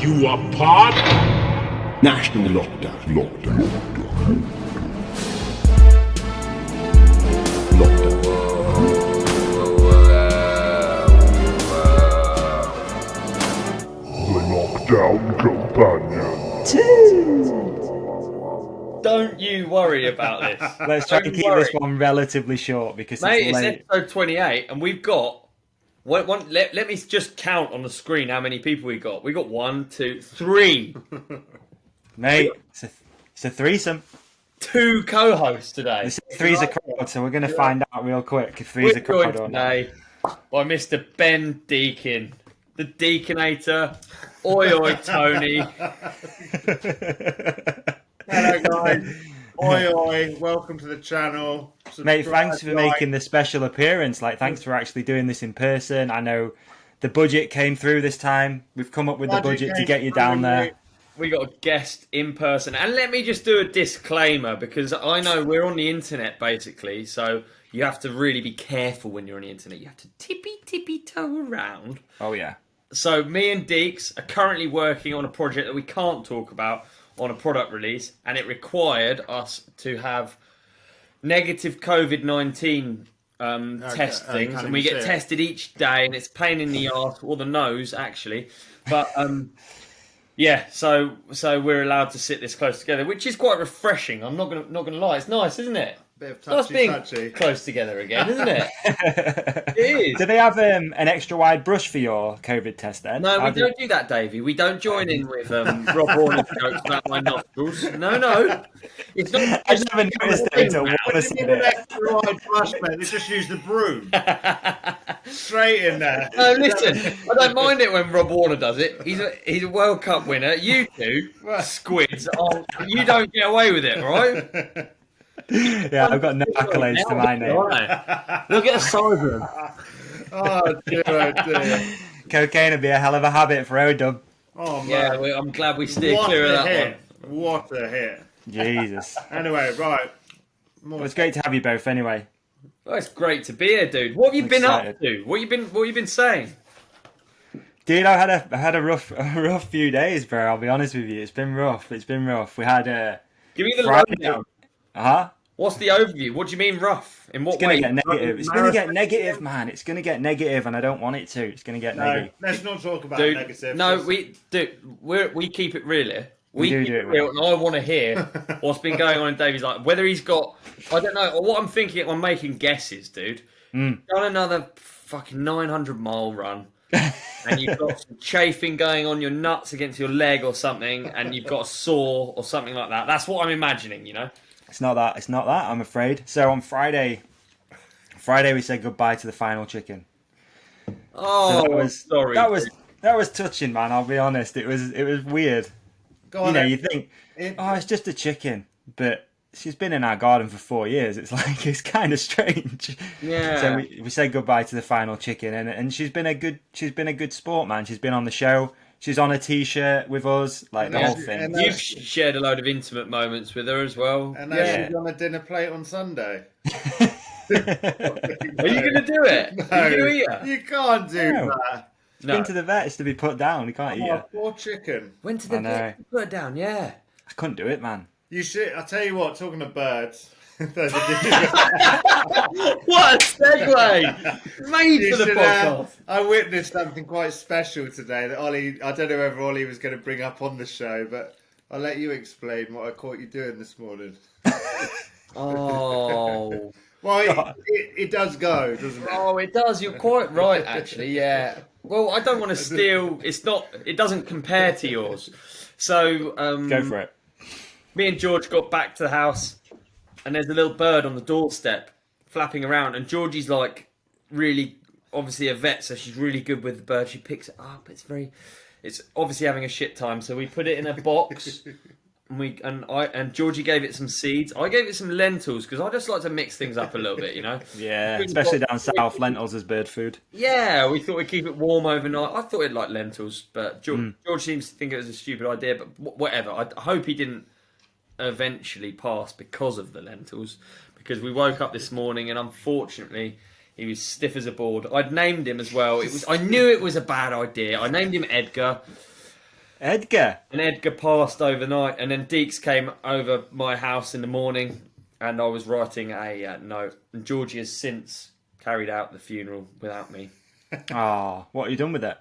you apart. National lockdown. Lockdown. The Lockdown Companion. Don't you worry about this. Let's try and keep this one relatively short because Mate, it's it's late. episode 28, and we've got... let me just count on the screen how many people we got. We got 1, 2, 3. Mate, it's a threesome. 2 co-hosts today. Three's a crowd, so we're going to find out real quick if three's a We're joined crowd or not. today by Mr. Ben Deakin, the Deakinator. Oi, oi, Tony. Hello guys. Oi oi, welcome to the channel. Mate, thanks for making the special appearance. Thanks for actually doing this in person. I know the budget came through this time. We've come up with the budget to get you down there. We got a guest in person. And let me just do a disclaimer, because I know we're on the internet, basically, so you have to really be careful when you're on the internet. You have to tippy-toe around. Oh, yeah. So me and Deeks are currently working on a project that we can't talk about on a product release, and it required us to have negative COVID-19 testings, and we get tested each day, and it's a pain in the arse, or the nose, actually. But yeah, so we're allowed to sit this close together, which is quite refreshing. I'm not gonna lie, it's nice, isn't it? Bit of Nice being touchy. close together again, isn't it? It is. Do they have an extra wide brush for your COVID test then? No, we don't do that, Davey. We don't join in with Rob Warner's jokes about my nostrils. No. It's not. I never noticed it until Warner said it. Extra wide brush, mate. They just use the broom. Straight in there. No, listen, I don't mind it when Rob Warner does it. He's a World Cup winner. You two squids, you don't get away with it, all right? Yeah, I've got no accolades to my name. Look at the size of him. Oh dear. Cocaine would be a hell of a habit for Odub. Oh man. Yeah, I'm glad we steered What clear of a that hit. one. What a hit. Jesus. Anyway, right. Well, it's great to have you both anyway. Well, it's great to be here, dude. What have you been up Excited. to? What you been saying? Dude, I had a rough few days, bro. I'll be honest with you. It's been rough. We had a Give me the Friday. lowdown. What's the overview? What do you mean rough? In what It's gonna way? get negative. It's gonna get negative, man. It's gonna get negative, and I don't want it to. It's gonna get No, negative. let's not talk about Dude, negative. no, we keep it real here. We do keep it real, and I want to hear what's been going on in Davy's life. Whether he's got, I don't know. What I'm thinking, I'm making guesses, dude. Done another fucking 900-mile run, and you've got some chafing going on your nuts against your leg or something, and you've got a sore or something like that. That's what I'm imagining, you know. It's not that. It's not that. I'm afraid. So on Friday we said goodbye to the final chicken. Oh, So sorry. That was touching, man. I'll be honest. It was weird. Go on, You think, it's just a chicken, but she's been in our garden for 4 years. It's kind of strange. Yeah. So we said goodbye to the final chicken, and she's been a good sport, man. She's been on the show. She's on a T-shirt with us, the whole thing. and You've shared a load of intimate moments with her as well. And now she's on a dinner plate on Sunday. Are you going to do it? No, Are you going to eat her? you can't do No. that. She's been to the vet. It's to be put down. You can't eat Oh, her. poor chicken. Went to the I know. vet, put her down, yeah. I couldn't do it, man. You should. I'll tell you what. Talking of birds, What a segue! Made You for the should, podcast. I witnessed something quite special today that Ollie. I don't know whether Ollie was going to bring up on the show, but I'll let you explain what I caught you doing this morning. Oh. Well, it does go, doesn't it? Oh, it does. You're quite right, actually, yeah. Well, I don't want to steal. It doesn't compare to yours. So, Go for it. me and George got back to the house, and there's a little bird on the doorstep flapping around, and Georgie's really obviously a vet, so she's really good with the bird. She picks it up. It's obviously having a shit time, so we put it in a box. And Georgie gave it some seeds. I gave it some lentils because I just like to mix things up a little bit, you know. Yeah, especially down south, lentils as bird food. Yeah, we thought we'd keep it warm overnight. I thought he'd like lentils, but George seems to think it was a stupid idea. But whatever. I hope he didn't eventually pass because of the lentils. Because we woke up this morning and unfortunately he was stiff as a board. I'd named him as well. I knew it was a bad idea. I named him Edgar. Edgar. And Edgar passed overnight, and then Deeks came over my house in the morning, and I was writing a note. And Georgie has since carried out the funeral without me. Oh, what have you done with it?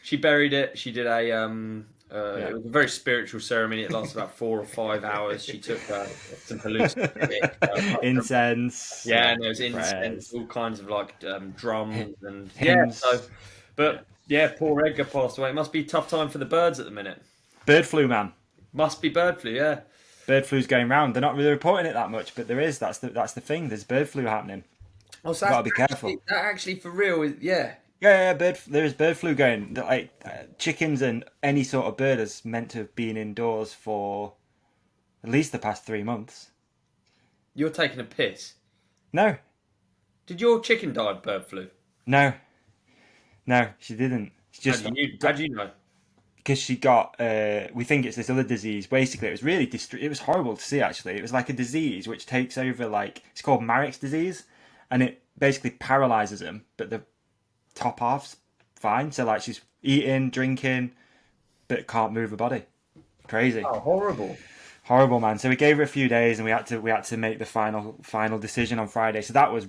She buried it. She did a it was a very spiritual ceremony. It lasted about 4 or 5 hours. She took some hallucinogenic Incense. yeah, and there was prayers, incense, all kinds of like drums and hymns. So, but yeah, poor Edgar passed away. It must be a tough time for the birds at the minute. Bird flu, man. Must be bird flu, yeah. Bird flu's going round. They're not really reporting it that much, but there is. That's the thing. There's bird flu happening. Oh, so Gotta be careful. That actually for real is yeah. Yeah, there is bird flu going. Like chickens and any sort of bird is meant to have been indoors for at least the past 3 months. You're taking a piss. No, Did your chicken die of bird flu? no, she didn't. It's just How do you know? because she got. We think it's this other disease. Basically, it was really it was horrible to see. Actually, it was like a disease which takes over. Like it's called Marek's disease, and it basically paralyzes them. But the top half's fine. So like she's eating, drinking, but can't move her body. Crazy. Oh, Horrible, man. So we gave her a few days, and we had to make the final decision on Friday. So that was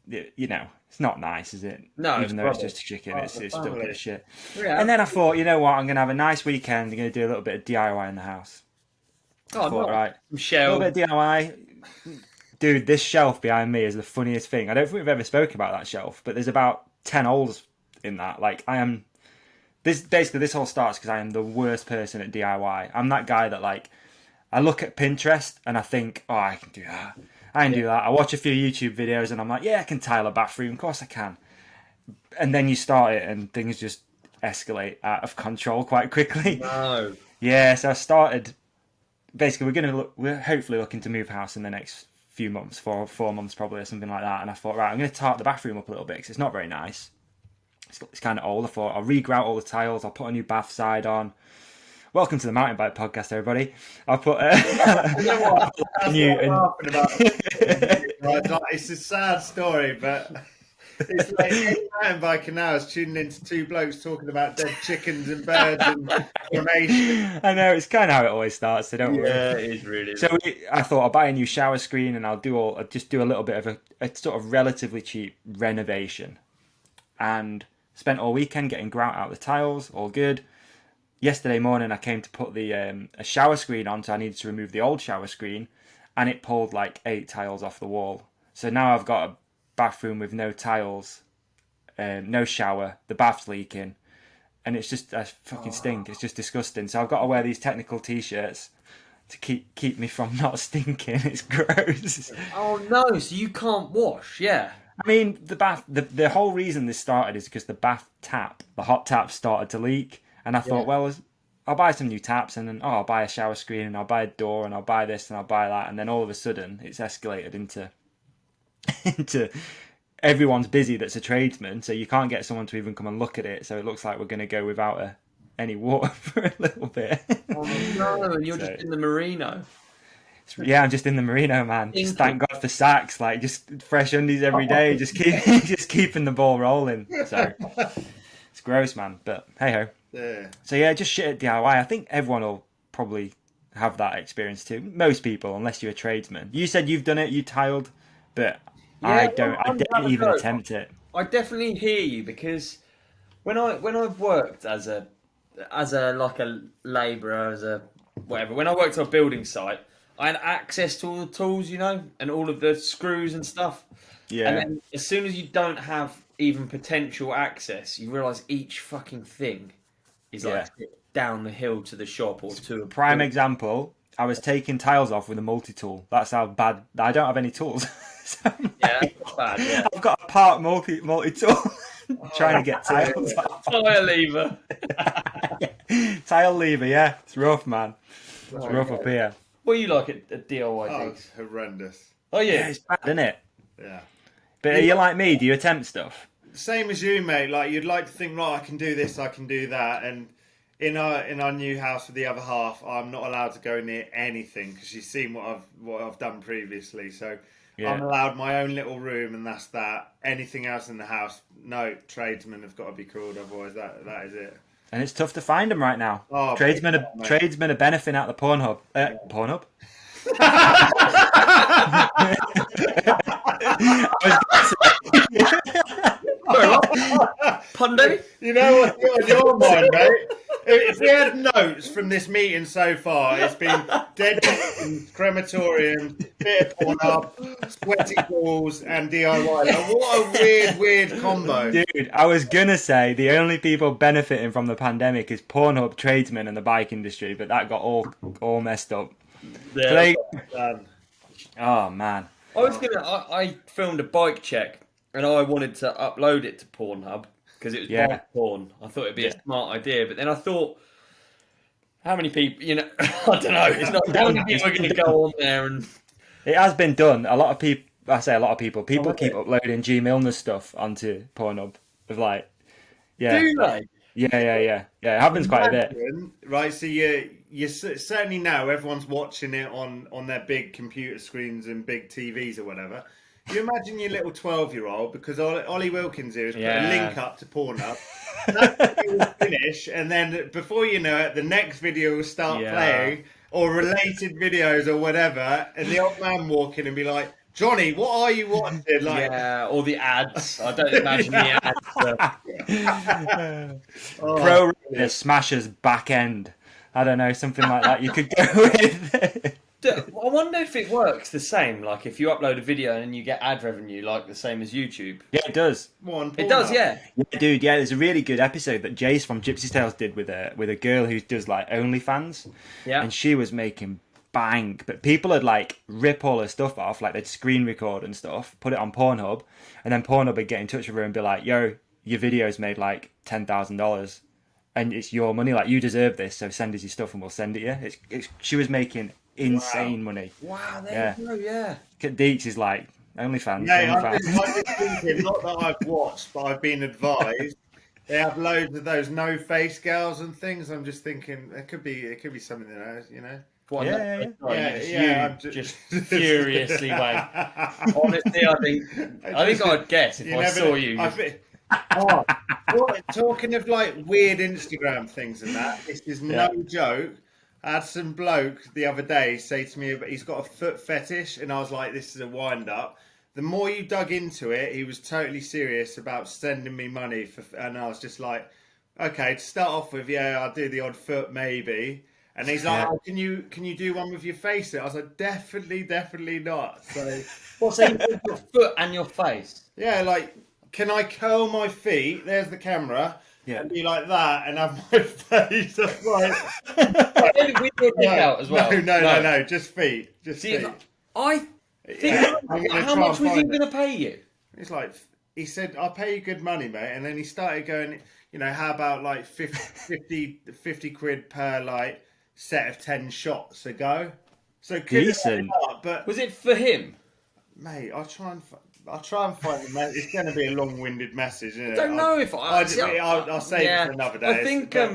it's not nice, is it? No, even though it's just a chicken, it's still a bit of shit. Yeah. And then I thought, you know what? I'm gonna have a nice weekend. I'm gonna do a little bit of DIY in the house. Oh, I thought, right, a Michelle. little bit of DIY. Dude, this shelf behind me is the funniest thing. I don't think we've ever spoken about that shelf, but there's about 10 holes in that. Like this all starts because I am the worst person at DIY. I'm that guy that like I look at Pinterest and I think, oh, I can do that. I can do that. I watch a few YouTube videos and I'm like, yeah, I can tile a bathroom. Of course I can. And then you start it and things just escalate out of control quite quickly. No. Yeah, so I started. Basically, we're hopefully looking to move house in the next few months, 4 months probably or something like that. And I thought, right, I'm going to tart the bathroom up a little bit because it's not very nice. It's kind of old. I thought I'll regrout all the tiles. I'll put a new bath side on. Welcome to the Mountain Bike Podcast, everybody. I'll put You know what? That's what I'm laughing about. It's a sad story, but it's like any mountain biker now is tuning into two blokes talking about dead chickens and birds and cremation. I know, it's kind of how it always starts, so don't worry. Yeah, it is really. So I thought I'll buy a new shower screen and I'll just do a little bit of a sort of relatively cheap renovation. And spent all weekend getting grout out of the tiles, all good. Yesterday morning I came to put the a shower screen on, so I needed to remove the old shower screen, and it pulled like 8 tiles off the wall. So now I've got a bathroom with no tiles, no shower, the bath's leaking, and it's just a fucking stink. It's just disgusting. So I've got to wear these technical t-shirts to keep me from not stinking. It's gross. Oh no! So you can't wash? Yeah. I mean, the whole reason this started is because the hot tap started to leak. And I thought, well, I'll buy some new taps and then, I'll buy a shower screen and I'll buy a door and I'll buy this and I'll buy that. And then all of a sudden it's escalated into everyone's busy that's a tradesman. So you can't get someone to even come and look at it. So it looks like we're going to go without any water for a little bit. Oh no, and you're just in the merino. Yeah, I'm just in the merino, man. Just thank God for sacks, like just fresh undies every day, just keeping the ball rolling. So it's gross, man. But hey ho. Yeah. So yeah, just shit at DIY. I think everyone will probably have that experience too. Most people, unless you're a tradesman. You said you've done it, you tiled, but I don't. I didn't even attempt it. I definitely hear you because when I've worked as a like a labourer, as a whatever, when I worked on a building site, I had access to all the tools, and all of the screws and stuff. Yeah. And then as soon as you don't have even potential access, you realise each fucking thing is like down the hill to the shop or to a prime example. I was taking tiles off with a multi-tool. That's how bad. I don't have any tools. So that's not bad. Yeah. I've got a part multi-tool trying to get tiles off. Tire lever. Tile lever, yeah. It's rough, man. It's rough up here. What do you like at DIY Oh, things? it's horrendous. Oh Yeah, yeah. it's bad, isn't it? Yeah. But are you like me? Do you attempt stuff? Same as you, mate. Like you'd like to think, right, I can do this, I can do that, and in our new house with the other half, I'm not allowed to go near anything because she's seen what I've done previously. So I'm allowed my own little room, and that's that. Anything else in the house, no, tradesmen have got to be called, otherwise that is it. And it's tough to find them right now. Oh, tradesmen big time, mate. are benefiting out the Pornhub. Pornhub? Pundy? You know what's on your mind, mate? If we had notes from this meeting so far, it's been dead chickens, crematorium, bit of porn up, sweaty balls, and DIY. Like, what a weird combo. Dude, I was gonna say the only people benefiting from the pandemic is Pornhub, tradesmen, and the bike industry, but that got all messed up. Yeah. Oh man. I filmed a bike check and I wanted to upload it to Pornhub because it was bike porn. I thought it'd be a smart idea, but then I thought, how many people? I don't know. It's not how many people are going to go on there and. It has been done. A lot of people. I say a lot of people. People keep uploading G Milner stuff onto Pornhub. Of like, yeah. Do they? Yeah. It happens quite a bit. Right, so you certainly know everyone's watching it on their big computer screens and big TVs or whatever. You imagine your little 12-year-old, because Olly Wilkins here has put a link up to Pornhub. That video will finish, and then before you know it, the next video will start playing, or related videos or whatever, and the old man walk in and be like, Johnny, what are you watching? Like, yeah, or the ads. I don't imagine the ads. Pro Raider Smasher's back end. I don't know, something like that you could go with. I wonder if it works the same. Like if you upload a video and you get ad revenue, like the same as YouTube. Yeah, it does. It does, yeah. Yeah, dude. Yeah, there's a really good episode that Jace from Gypsy Tales did with a girl who does like OnlyFans. Yeah, and she was making bang, but people would like rip all her stuff off, like they'd screen record and stuff, put it on Pornhub, and then Pornhub would get in touch with her and be like, "Yo, your video's made like $10,000, and it's your money. Like you deserve this, so send us your stuff and we'll send it you." She was making insane money. Wow, there you go, yeah. Deeks is like OnlyFans. yeah, OnlyFans. I'm just thinking, not that I've watched, but I've been advised. They have loads of those no face girls and things. I'm just thinking it could be something that Yeah. You just furiously wait. Honestly, I think I'd guess if I saw you. Talking of like weird Instagram things and that, this is no joke. I had some bloke the other day say to me he's got a foot fetish, and I was like, this is a wind up. The more you dug into it, he was totally serious about sending me money and I was just like, okay, to start off with, I'll do the odd foot maybe. And he's like, oh, can you do one with your face? I was like, definitely not. So what's in your foot and your face? Yeah, like, can I curl my feet? There's the camera. Yeah. And be like that and have my face up like... With your dick out as well? No, just feet. Feet. I think, how much was he going to pay you? It's like, he said, I'll pay you good money, mate. And then he started going, how about like 50 quid per like set of 10 shots a go? So decent. But was it for him? Mate, I'll try and find the message. It's going to be a long-winded message, isn't it? I don't know if I'll save it for another day. I think I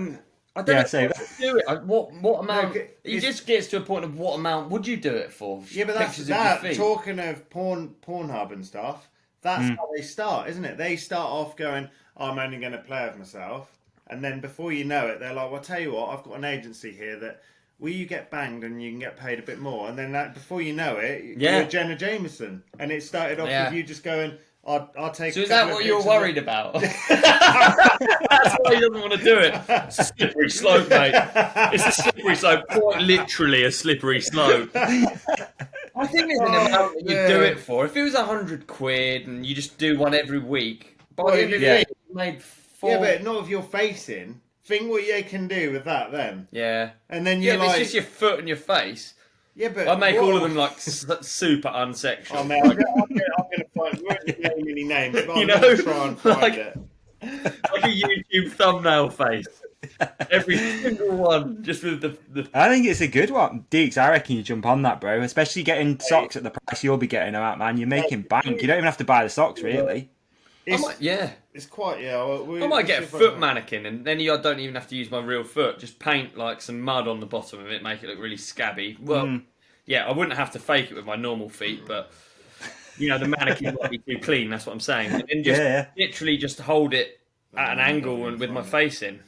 don't know if I do it. What amount? He just gets to a point of what amount would you do it for? Yeah, but that's that. Talking of Pornhub and stuff, that's how they start, isn't it? They start off going, I'm only going to play with myself, and then before you know it, they're like, well, I'll tell you what, I've got an agency here that. Will you get banged and you can get paid a bit more? And then before you know it, you're Jenna Jameson. And it started off with you just going, I'll take... So is that what you're worried about? That's why he doesn't want to do it. It's a slippery slope, mate. It's a slippery slope. Quite literally a slippery slope. I think there's an amount that you do it for. If it was 100 quid and you just do one every week, by the end of the year, you made 4... Yeah, but not if you're facing... Think what you can do with that then. Yeah. And then you're like... it's just your foot and your face. Yeah, but... I make all of them like super unsexual. Oh, man, I'm going to find... We won't name any names, but I'm going to try and find it. Like a YouTube thumbnail face. Every single one, just with the... I think it's a good one. Deeks, I reckon you jump on that, bro. Especially getting socks at the price you'll be getting them at, man. You're making bank. You don't even have to buy the socks, really. It's quite, I might get a foot mannequin, and then I don't even have to use my real foot. Just paint like some mud on the bottom of it, make it look really scabby. Well, I wouldn't have to fake it with my normal feet, but the mannequin might be too clean. That's what I'm saying. And then just literally just hold it at an angle and with my face in.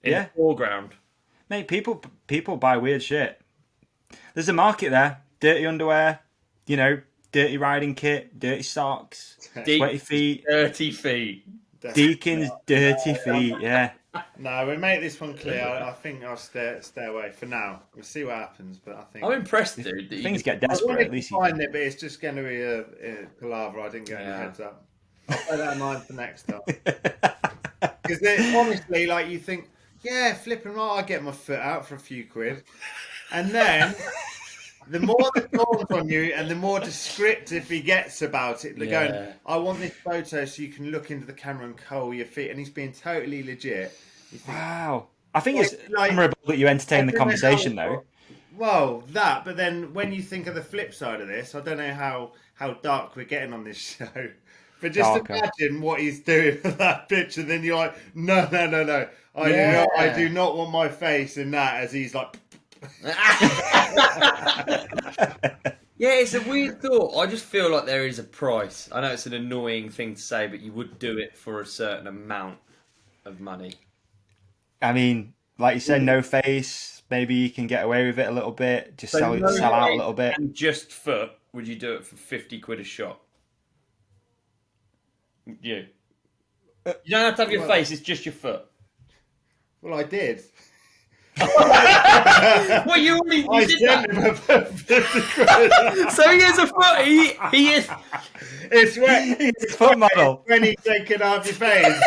in the foreground. Mate, people buy weird shit. There's a market there. Dirty underwear, you know, dirty riding kit, dirty socks, sweaty feet. Dirty feet. Deakin's dirty feet, yeah. No, we make this one clear. I think I'll stay away for now. We'll see what happens, but I think I'm impressed, dude. That Things get I desperate, wanted at least to find it, but it's just going to be a palaver. I didn't get any heads up. I'll put that in mind for next time. Because honestly, like you think, yeah, flipping right, I get my foot out for a few quid, and then the more that dawns on you, and the more descriptive he gets about it. They're going, I want this photo so you can look into the camera and cull your feet, and he's being totally legit. You think, Wow. I think it's admirable that you entertain the conversation, though. Well, but then when you think of the flip side of this, I don't know how dark we're getting on this show. But just imagine what he's doing with that picture. Then you're like, no. I do not want my face in that. As he's like, yeah, it's a weird thought. I just feel like there is a price. I know it's an annoying thing to say, but you would do it for a certain amount of money. I mean, like you said, no face. Maybe you can get away with it a little bit. Just sell out a little bit. And just foot, would you do it for 50 quid a shot? You don't have to have your face, it's just your foot. well, I did. Well, you already did that. So he is a foot. He is. It's when He's a foot model. when he's taking off your face.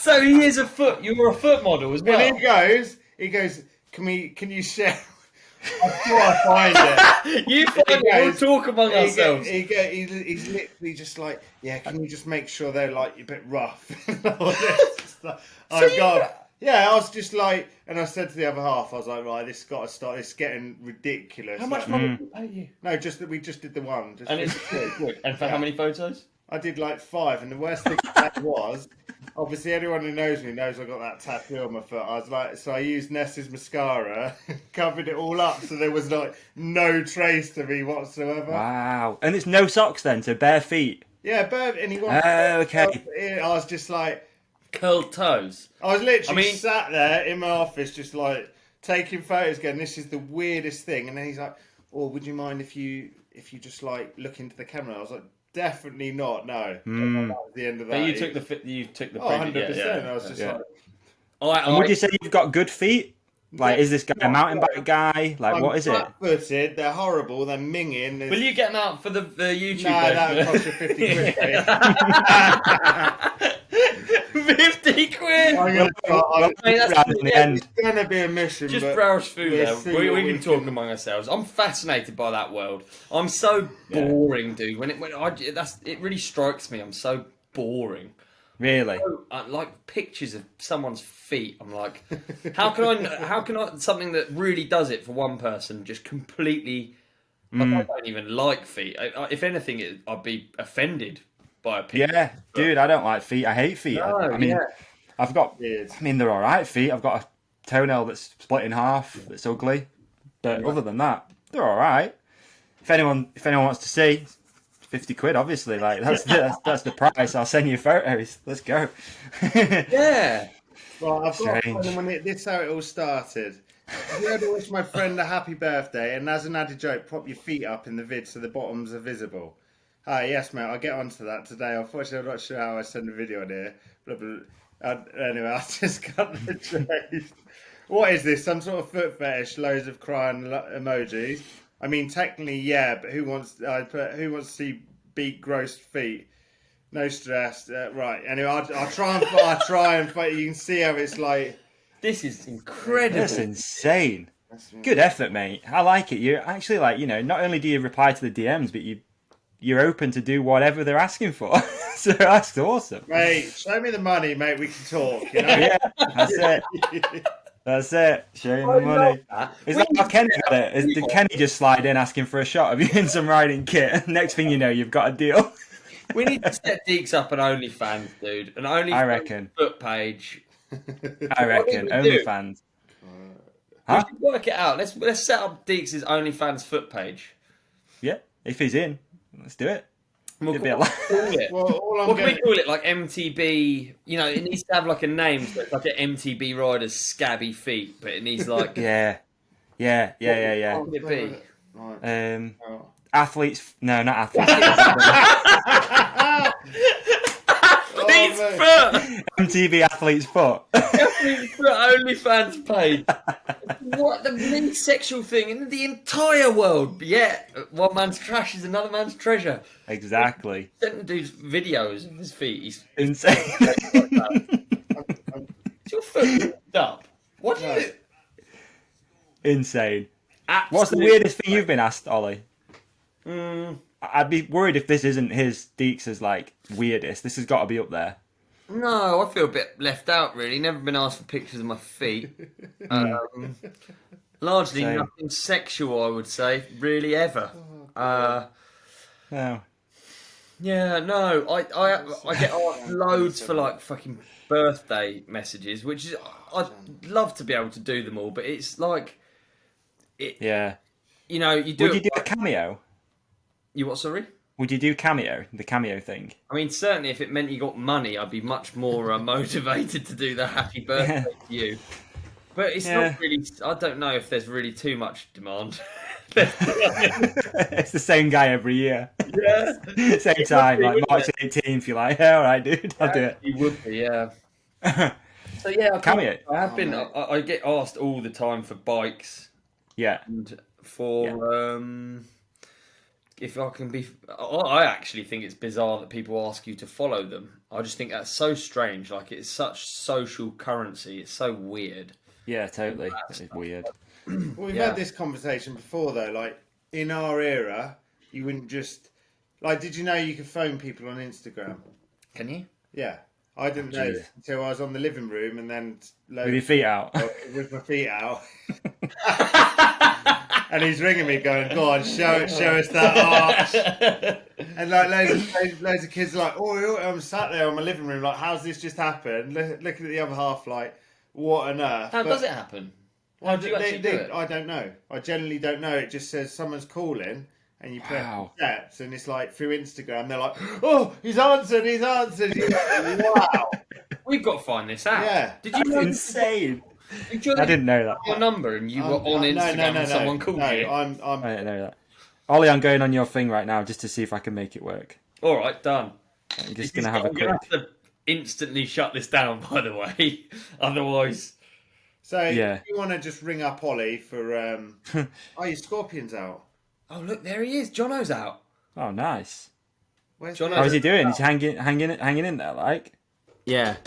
So he is a foot. You're a foot model as well. When he goes, can you share? I'm sure I find it. You find it. We'll talk among ourselves. He's literally just like, yeah, can you just make sure they're like a bit rough? Yeah, I was just like, and I said to the other half, I was like, right, this has got to start. It's getting ridiculous. How much money did he pay you? No, just that we just did the one. And it's good. And for how many photos? I did like 5, and the worst thing that was, obviously anyone who knows me knows I got that tattoo on my foot. I was like, so I used Ness's mascara, covered it all up, so there was like no trace to me whatsoever. Wow. And it's no socks then, so bare feet. Yeah, but and he wanted. Okay. I was just like. Curled toes. I was literally sat there in my office just like taking photos going, this is the weirdest thing. And then he's like, oh, would you mind if you just like look into the camera? I was like, definitely not, no. That was the end of that. But you took the 100%. Yeah. I was just like... And would you say you've got good feet? Like, is this guy a mountain bike guy? Like, what is it? I'm flat-footed, they're horrible, they're minging. Will you get them out for the YouTube? No, that would cost you 50 quid. 50 quid! It's going to be a mission. Just browse through there. We can talk among ourselves. I'm fascinated by that world. I'm so boring, dude. It really strikes me. I'm so boring. Really? Like pictures of someone's feet. I'm like, how can I something that really does it for one person just completely? I don't even like feet. If anything, I'd be offended by a picture. Yeah, dude, I don't like feet. I hate feet. No, I mean, I've got. I mean, they're all right feet. I've got a toenail that's split in half. That's ugly, but other than that, they're all right. If anyone wants to see. 50 quid, obviously. Like that's the price. I'll send you photos. Let's go. Yeah. Well, I've got a friend, this is how it all started. You had to wish my friend a happy birthday, and as an added joke, prop your feet up in the vid so the bottoms are visible. Hi, yes, mate. I'll get onto that today. Unfortunately, I'm not sure how I send a video on here. Blah, blah. Anyway, I just got the joke. What is this? Some sort of foot fetish? Loads of crying emojis. I mean, technically, yeah, but who wants to see beat gross feet? No stress. Right. Anyway, I'll try and fight. You can see how it's like. This is incredible. That's insane. Good effort, mate. I like it. You're actually like, not only do you reply to the DMs, but you're open to do whatever they're asking for. So that's awesome. Mate, show me the money, mate. We can talk. Yeah, that's it. That's it. Show him the money. Is that how Kenny got it? Did Kenny just slide in asking for a shot of you in some riding kit? Next thing you know, you've got a deal. We need to set Deeks up an OnlyFans, dude. An OnlyFans I reckon. foot page. I reckon. OnlyFans. We should work it out. Let's set up Deeks' OnlyFans foot page. Yeah, if he's in, let's do it. We'll It'd be a call lot. it. Well, all I'm What can we going call it? Like MTB. You know, it needs to have like a name. So it's like an MTB rider's scabby feet, but it needs like. Yeah. What could it be? Right. Athletes. No, not athletes. Athlete's foot. MTV athlete's foot. Athlete's foot OnlyFans page. What the least sexual thing in the entire world? Yeah, one man's trash is another man's treasure. Exactly. Sent to do videos of his feet. He's Insane. Is your foot ripped up? What do you? Insane. Absolute... What's the weirdest thing you've been asked, Ollie? I'd be worried if this isn't his Deeks' like weirdest. This has got to be up there. No, I feel a bit left out. Really, never been asked for pictures of my feet. Largely Same. nothing sexual, I would say. Really, ever. No. Yeah, no. I get asked loads for like fucking birthday messages, which is I'd love to be able to do them all, but it's like Yeah. you know you do. Would you do a cameo? You what? Sorry. Would you do cameo? The cameo thing. I mean, certainly if it meant you got money, I'd be much more motivated to do the happy birthday to you. But it's not really. I don't know if there's really too much demand. It's the same guy every year. Yeah. Same time, like March 18th. You're like, yeah, all right, dude, I'll do it. You would be, yeah. So yeah, Cameo. I have been. I get asked all the time for bikes Yeah. and for if I can be. I actually think it's bizarre that people ask you to follow them. I just think that's so strange. Like it's such social currency. It's so weird. Yeah, totally. It's weird. Well, we've had this conversation before, though. Like, in our era, you wouldn't just... Like, did you know you could phone people on Instagram? Can you? Yeah. I didn't know Jeez. until I was on the living room and then... With your feet out. With my feet out. And he's ringing me going, go on, show us that arch. And like loads of kids are like, oh, I'm sat there on my living room, like, how's this just happened? Looking at the other half like, what on earth? How does it happen? How do you actually do it? I don't know. I generally don't know. It just says someone's calling and you press steps and it's like through Instagram, they're like, oh, he's answered. You're like, wow. We've got to find this out. Yeah. Did you know Insane. Did you I didn't know that. your number and you were on Instagram and someone called you? I didn't know that. Ollie, I'm going on your thing right now just to see if I can make it work. All right, done. You're just going to have a I'm quick... going to have to instantly shut this down, by the way. Otherwise... So if you want to just ring up Ollie for... oh, your Scorpion's out. Oh, look, there he is. Jono's out. Oh, nice. Where's Jono's How's he doing? Is he hanging in there, like? Yeah.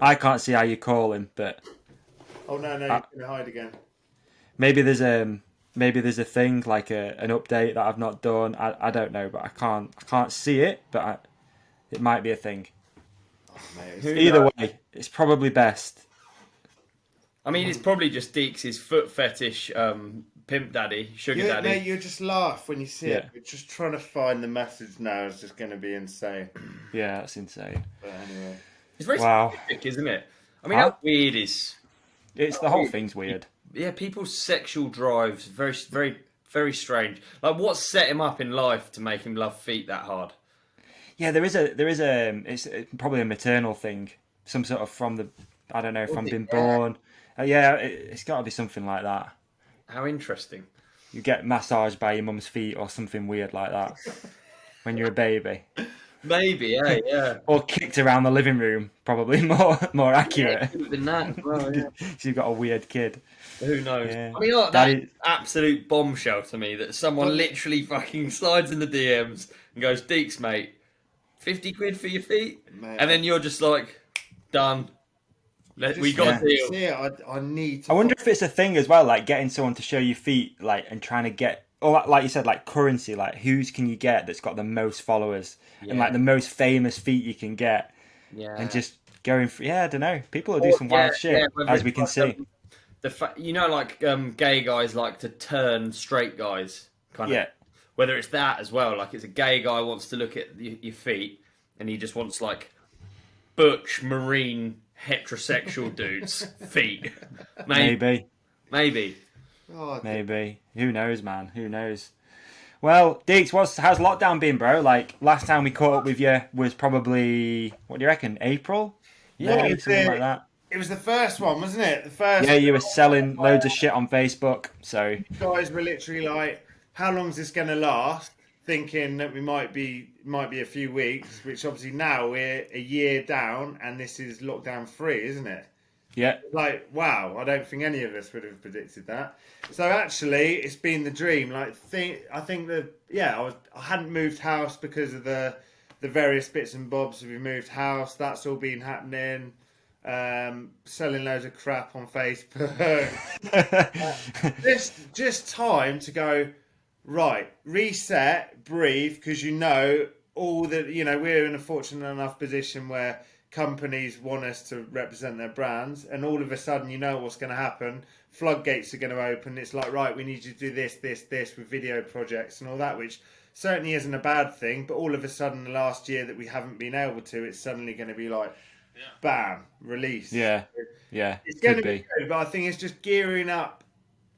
I can't see how you call him, but... Oh, no, he's going to hide again. Maybe there's a thing, like an update that I've not done. I don't know, but I can't see it, but it might be a thing. Oh, mate, Either way, it's probably best. I mean, it's probably just Deeks' foot fetish pimp daddy, sugar daddy. Mate, you'll just laugh when you see it. Yeah. We're just trying to find the message now. It's just going to be insane. Yeah, that's insane. But anyway. It's very Wow. specific, isn't it? I mean, how weird is... It's the whole thing's weird. Yeah, people's sexual drives, very, very, very strange. Like, what set him up in life to make him love feet that hard? Yeah, there is a it's probably a maternal thing, some sort of from being born. It's got to be something like that. How interesting. You get massaged by your mum's feet or something weird like that when you're a baby. Maybe, yeah. Or kicked around the living room, probably more accurate. Yeah, than that. Well, yeah. So you've got a weird kid. Who knows? Yeah. I mean, that's absolute bombshell to me that someone literally fucking slides in the DMs and goes, Deeks, mate, 50 quid for your feet? Mate, And then you're just like, done. We got a deal. See it. I need to... I wonder if it's a thing as well, like getting someone to show you feet, like, and trying to get, or like you said, like currency, like whose can you get that's got the most followers and like the most famous feet you can get, and just going for, I don't know. People will do some wild shit, as we can see. Like gay guys like to turn straight guys, kind of. Yeah. Whether it's that as well, like it's a gay guy wants to look at your feet, and he just wants like butch marine heterosexual dudes' feet. Maybe. Oh, Maybe. Who knows, man? Who knows? Well, Deeks, how's lockdown been, bro? Like, last time we caught up with you was probably, what do you reckon, April? Yeah. May, something like that. It was the first one, wasn't it? The Yeah, first you were selling loads of shit on Facebook, so... guys were literally like, "How long is this going to last?" Thinking that we might be a few weeks, which obviously now we're a year down, and this is lockdown 3, isn't it? Yeah. Like, wow, I don't think any of us would have predicted that. So actually, it's been the dream. Like, I think that I hadn't moved house because of the various bits and bobs. We moved house. That's all been happening. Selling loads of crap on Facebook. Just time to go, right, reset, breathe, because we're in a fortunate enough position where companies want us to represent their brands, and all of a sudden you know what's going to happen. Floodgates are going to open. It's like, right, we need you to do this with video projects and all that, which certainly isn't a bad thing, but all of a sudden the last year that we haven't been able to, it's suddenly going to be like, bam, release. Yeah, it's going to be good, but I think it's just gearing up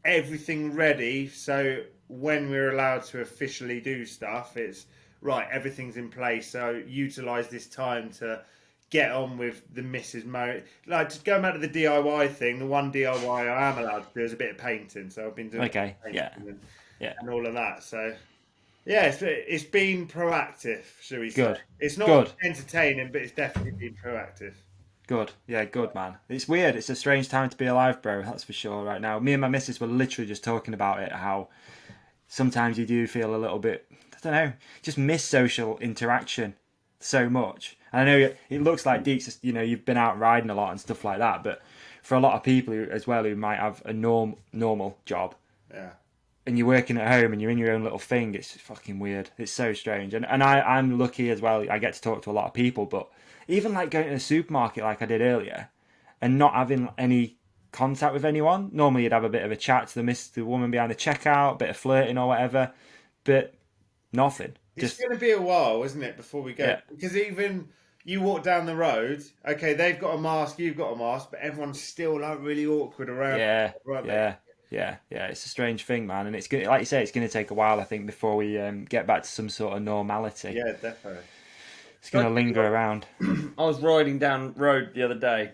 everything ready, so when we're allowed to officially do stuff, it's right, everything's in place, so utilise this time to get on with the Mrs. Mo. Like, just going back to the DIY thing, the one DIY I am allowed to do is a bit of painting, so I've been doing and all of that, so yeah, it's been proactive, shall we say. Good. It's not Good. entertaining, but it's definitely been proactive. Good. Yeah, good, man. It's weird. It's a strange time to be alive, bro. That's for sure right now. Me and my missus were literally just talking about it, how sometimes you do feel a little bit, I don't know, just miss social interaction so much. And I know it looks like Deeks, you've been out riding a lot and stuff like that, but for a lot of people who might have a normal job, and you're working at home and you're in your own little thing, it's fucking weird. It's so strange. And I'm lucky as well. I get to talk to a lot of people, but even like going to the supermarket like I did earlier and not having any contact with anyone. Normally you'd have a bit of a chat to the woman behind the checkout, a bit of flirting or whatever, but nothing. It's going to be a while, isn't it, before we go? Yeah. Because even you walk down the road, okay, they've got a mask, you've got a mask, but everyone's still like really awkward around. Yeah. It's a strange thing, man, and it's good. Like you say, it's going to take a while, I think, before we get back to some sort of normality. Yeah, definitely. It's going to linger around. I was riding down the road the other day,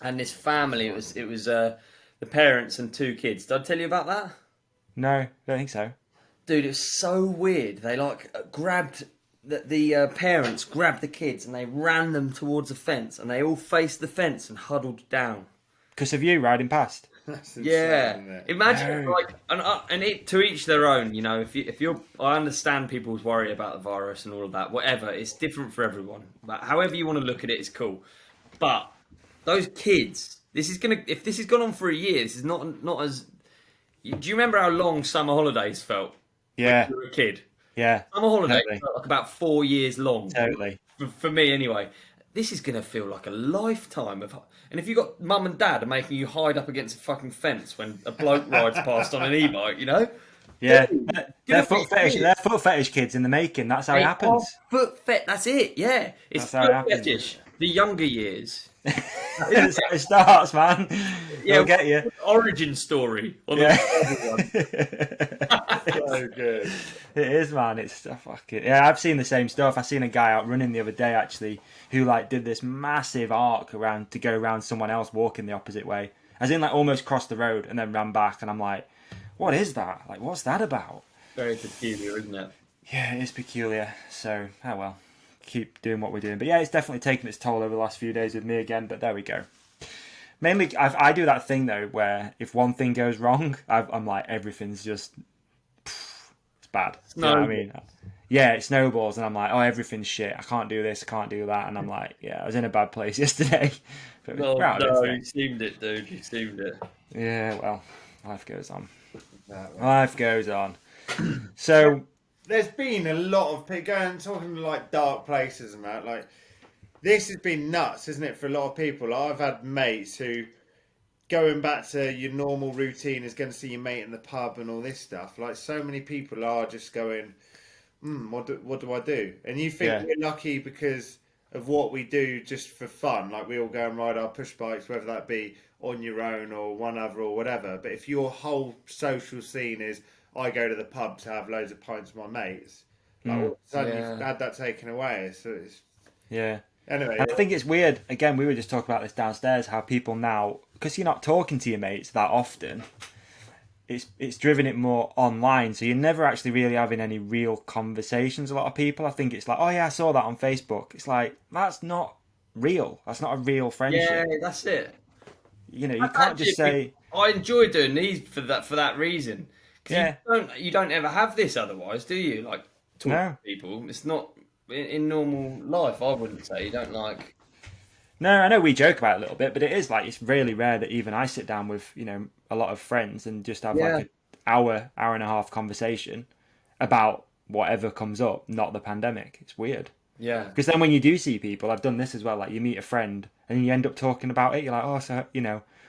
and this family, it was the parents and 2 kids. Did I tell you about that? No, don't think so. Dude, it was so weird. They grabbed the parents grabbed the kids and they ran them towards the fence, and they all faced the fence and huddled down. Because of you riding past. That's insane, Yeah, isn't it? imagine to each their own. If you're, I understand people's worry about the virus and all of that. Whatever, it's different for everyone. But however you want to look at it, it's cool. But those kids, if this has gone on for a year, this is not as. Do you remember how long summer holidays felt? Yeah, When you were a kid. Yeah, Summer holidays totally. felt like about 4 years long. Totally. For me, anyway. This is going to feel like a lifetime of... And if you've got mum and dad are making you hide up against a fucking fence when a bloke rides past on an e-bike, Yeah, Dude, they're foot fetish kids in the making. That's how it happens. That's it, yeah. It's That's how it foot happens. fetish. The younger years. That's how it starts, man. They'll get you. Origin story. On Yeah. So good. It is, man. It's fucking... Yeah, I've seen the same stuff. I seen a guy out running the other day, actually, who did this massive arc to go around someone else walking the opposite way. As in, almost crossed the road and then ran back. And I'm like, what is that? What's that about? Very peculiar, isn't it? Yeah, it is peculiar. So, oh well. Keep doing what we're doing. But yeah, it's definitely taken its toll over the last few days with me again. But there we go. Mainly, I do that thing, though, where if one thing goes wrong, I'm like, everything's just... It's bad. You know what I mean? Yeah, it snowballs, and I'm like, oh, everything's shit. I can't do this, I can't do that. And I'm like, yeah, I was in a bad place yesterday. But it was proud of it. You seemed it, dude. You seemed it. Yeah, well, life goes on. Life goes on. So... There's been a lot of people talking to dark places and that. This has been nuts, isn't it, for a lot of people? I've had mates who, going back to your normal routine, is going to see your mate in the pub and all this stuff. So many people are just going, what do I do? And you think we're lucky because of what we do just for fun. We all go and ride our push bikes, whether that be on your own or one other or whatever. But if your whole social scene is, I go to the pub to have loads of pints with my mates. Like all of a sudden you've had that taken away. So it's Yeah. anyway. And I think it's weird. Again, we were just talking about this downstairs. How people now, because you're not talking to your mates that often, it's driven it more online. So you're never actually really having any real conversations. A lot of people, I think it's like, oh yeah, I saw that on Facebook. It's like that's not real. That's not a real friendship. Yeah, that's it. You know, you can't just say. I enjoy doing these for that reason. Because Yeah. you don't ever have this otherwise, do you? Like talking No. to people. It's not in normal life. I wouldn't say you don't like. No, I know we joke about it a little bit, but it is like it's really rare that even I sit down with a lot of friends and just have like an hour and a half conversation about whatever comes up, not the pandemic. It's weird. Yeah. Because then when you do see people, I've done this as well. Like you meet a friend and you end up talking about it. You're like, oh, so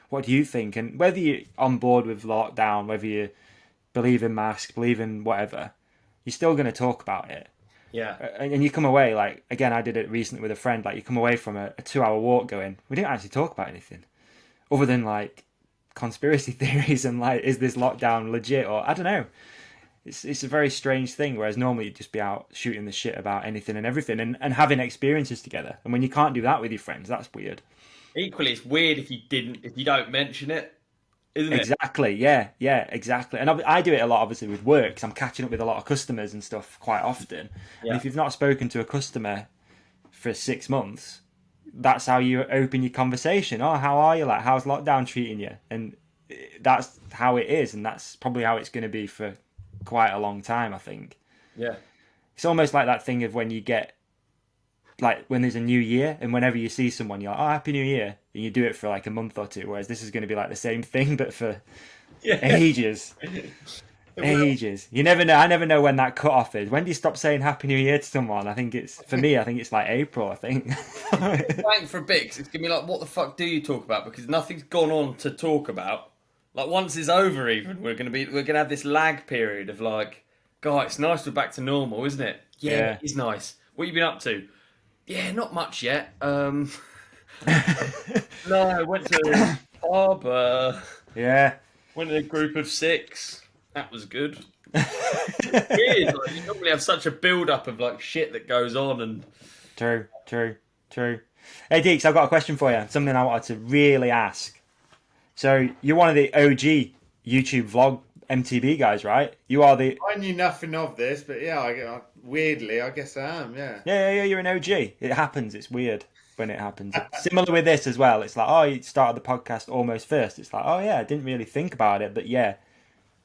what do you think? And whether you're on board with lockdown, whether you believe in masks, believe in whatever, you're still going to talk about it. Yeah. And you come away, like, again, I did it recently with a friend, like, you come away from a 2-hour walk going, we didn't actually talk about anything other than, like, conspiracy theories and, like, is this lockdown legit? Or, I don't know. It's a very strange thing, whereas normally you'd just be out shooting the shit about anything and everything and having experiences together. And when you can't do that with your friends, that's weird. Equally, it's weird if you don't mention it, isn't it? Exactly, yeah, exactly. And I do it a lot, obviously, with work, because I'm catching up with a lot of customers and stuff quite often. Yeah. And if you've not spoken to a customer for 6 months, that's how you open your conversation. Oh, how are you? Like, how's lockdown treating you? And that's how it is, and that's probably how it's going to be for quite a long time, I think. Yeah. It's almost like that thing of when you get, like, when there's a new year, and whenever you see someone, you're like, oh, Happy New Year. And you do it for like a month or two, whereas this is going to be like the same thing, but for ages. Ages. You never know. I never know when that cut-off is. When do you stop saying Happy New Year to someone? I think it's like April, I think. Blank for a bit, 'cause it's going to be like, what the fuck do you talk about? Because nothing's gone on to talk about. Like, once it's over even, we're going to have this lag period of like, God, it's nice we're back to normal, isn't it? Yeah. It is nice. What have you been up to? Yeah, not much yet. No, I went to the pub. Yeah. Went in a group of 6. That was good. Weird. Like, you normally have such a build-up of like shit that goes on and. True. Hey, Deeks, I've got a question for you. Something I wanted to really ask. So you're one of the OG YouTube vlog MTB guys, right? You are the. I knew nothing of this, but yeah, weirdly, I guess I am. Yeah. Yeah. You're an OG. It happens. It's weird when it happens. Similar with this as well. It's like, oh, you started the podcast almost first. It's like, oh yeah, I didn't really think about it, but yeah,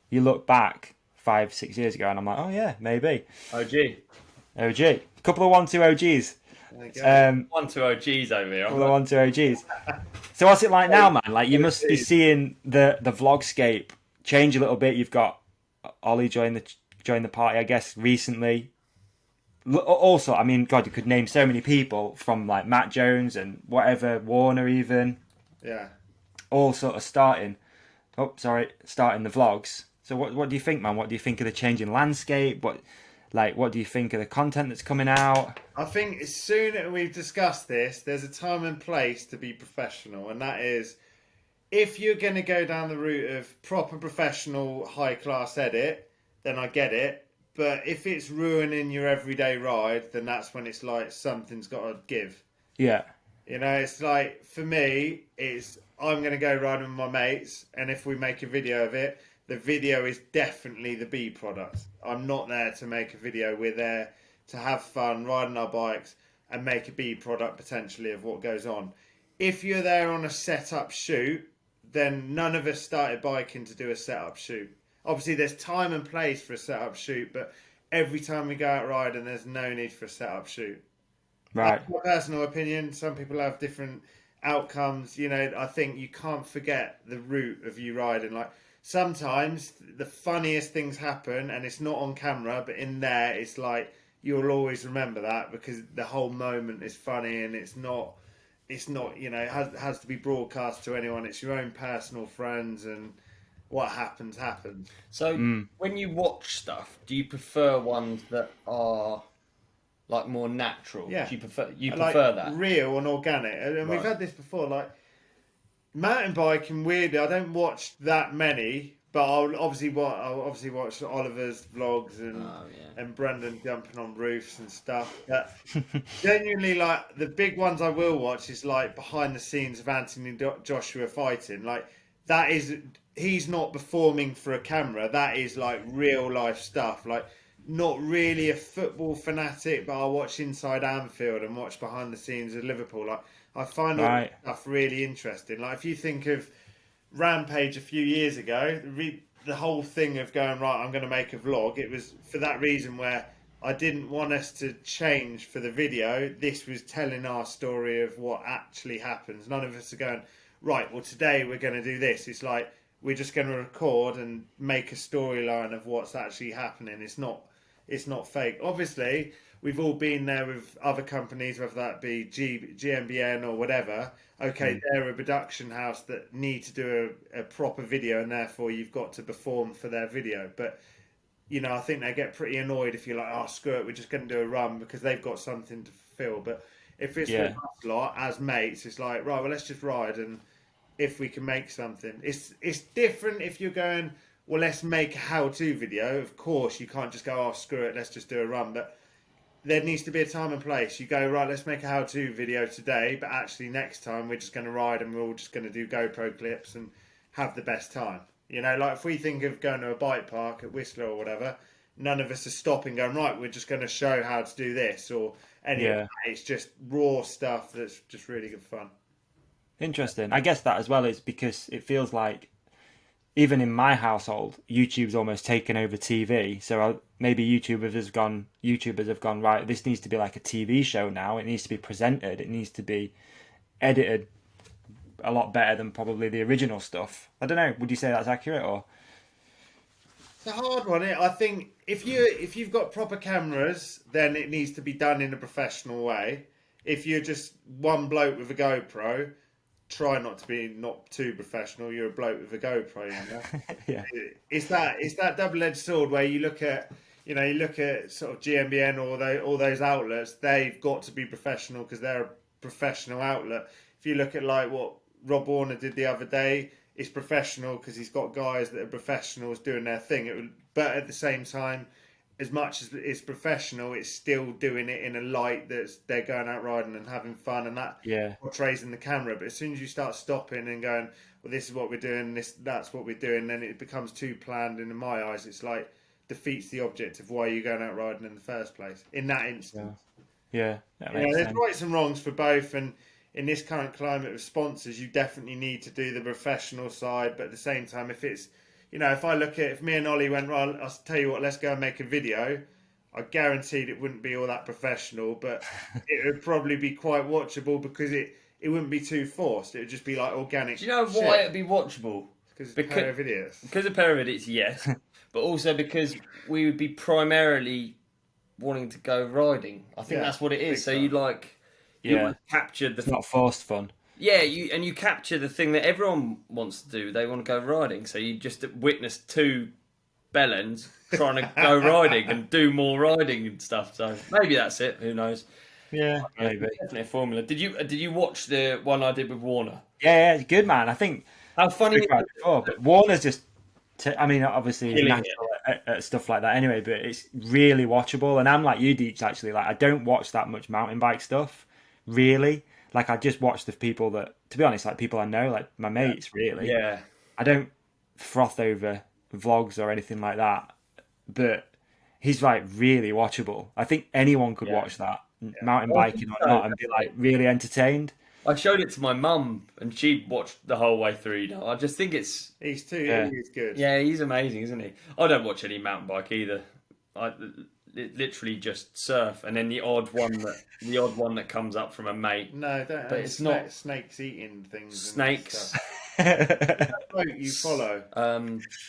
you look back 5-6 years ago, and I'm like, oh yeah, maybe. OG. Couple of 1-2 OGs. 1-2 OGs over here. Couple of 1-2 OGs. So what's it like now, man? Like you must be seeing the vlogscape change a little bit. You've got Ollie join the party, I guess, recently. Also, I mean, God, you could name so many people from like Matt Jones and whatever, Warner even. Yeah. All sort of starting the vlogs. So what do you think, man? What do you think of the changing landscape? What do you think of the content that's coming out? I think as soon as we've discussed this, there's a time and place to be professional, and that is if you're going to go down the route of proper professional high-class edit, then I get it. But if it's ruining your everyday ride, then that's when it's like something's got to give. Yeah. You know, it's like, for me, I'm going to go riding with my mates, and if we make a video of it, the video is definitely the B product. I'm not there to make a video. We're there to have fun, riding our bikes, and make a B product potentially of what goes on. If you're there on a setup shoot, then none of us started biking to do a setup shoot. Obviously, there's time and place for a setup shoot, but every time we go out riding, there's no need for a setup shoot. Right. That's my personal opinion. Some people have different outcomes. You know, I think you can't forget the route of you riding. Like, sometimes the funniest things happen, and it's not on camera, but in there, it's like, you'll always remember that because the whole moment is funny, and it's not, you know, it has to be broadcast to anyone. It's your own personal friends, and what happens. So when you watch stuff, do you prefer ones that are like more natural? Yeah. Do you prefer Like, that? real and organic. And we've had this before, like mountain biking, weirdly, I don't watch that many, But I'll obviously watch Oliver's vlogs and Brendan jumping on roofs and stuff. But genuinely, like the big ones I will watch is like behind the scenes of Anthony Joshua fighting. Like that is, he's not performing for a camera. That is like real life stuff. Like not really a football fanatic, but I'll watch Inside Anfield and watch behind the scenes of Liverpool. Like I find all that stuff really interesting. Like if you think of Rampage a few years ago, the whole thing of going, right, I'm going to make a vlog, it was for that reason where I didn't want us to change for the video. This was telling our story of what actually happens. None of us are going, right, well, today we're going to do this. It's like, we're just going to record and make a storyline of what's actually happening. It's not fake. Obviously, we've all been there with other companies, whether that be GMBN or whatever. Okay, they're a production house that need to do a proper video, and therefore you've got to perform for their video. But, you know, I think they get pretty annoyed if you're like, oh, screw it, we're just going to do a run because they've got something to fulfill. But if it's with us lot, as mates, it's like, right, well, let's just ride, and if we can make something. It's different if you're going, well, let's make a how-to video. Of course, you can't just go, oh, screw it, let's just do a run. But there needs to be a time and place. You go, right, let's make a how-to video today, but actually next time we're just going to ride and we're all just going to do GoPro clips and have the best time. You know, like if we think of going to a bike park at Whistler or whatever, none of us are stopping going, right, we're just going to show how to do this or any of that. It's just raw stuff that's just really good fun. Interesting. I guess that as well is because it feels like even in my household, YouTube's almost taken over TV. So maybe YouTubers have gone, right, this needs to be like a TV show now. It needs to be presented. It needs to be edited a lot better than probably the original stuff. I don't know. Would you say that's accurate or? It's a hard one. I think if you've got proper cameras, then it needs to be done in a professional way. If you're just one bloke with a GoPro, try not to be not too professional. You're a bloke with a GoPro, you know. Yeah. It's that double-edged sword where you look at sort of GMBN or all those outlets. They've got to be professional because they're a professional outlet. If you look at like what Rob Warner did the other day, it's professional because he's got guys that are professionals doing their thing. But at the same time, as much as it's professional, it's still doing it in a light that's they're going out riding and having fun, and that portrays in the camera. But as soon as you start stopping and going, well, this is what we're doing, that's what we're doing, then it becomes too planned. And in my eyes, it's like defeats the object of why you're going out riding in the first place. In that instance, that makes there's sense. rights and wrongs for both, and in this current climate of sponsors, you definitely need to do the professional side. But at the same time, if it's if me and Ollie went, well, I'll tell you what, let's go and make a video, I guaranteed it wouldn't be all that professional, but it would probably be quite watchable because it wouldn't be too forced. It would just be like organic. Do you know why it'd be watchable? Because it's a pair of idiots. Because a pair of idiots, yes. But also because we would be primarily wanting to go riding. I think that's what it is. So you would capture the... It's not forced fun. Yeah, you capture the thing that everyone wants to do. They want to go riding. So you just witness two bellends trying to go riding and do more riding and stuff. So maybe that's it. Who knows? Yeah, maybe. Definitely a formula. Did you watch the one I did with Warner? Yeah, it's good, man. I think how funny. But Warner's just. Obviously, he's natural at stuff like that anyway. But it's really watchable, and I'm like you, Deech. Actually, like I don't watch that much mountain bike stuff, really. Like, I just watch the people that, to be honest, like people I know, like my mates, really. Yeah. I don't froth over vlogs or anything like that. But he's, like, really watchable. I think anyone could watch that, mountain biking or not, and be, like, really entertained. I showed it to my mum, and she watched the whole way through. I just think it's... He's good. Yeah, he's amazing, isn't he? I don't watch any mountain bike either. Literally just surf, and then the odd one that comes up from a mate. No, don't. But it's not snakes eating things. Snakes. You follow.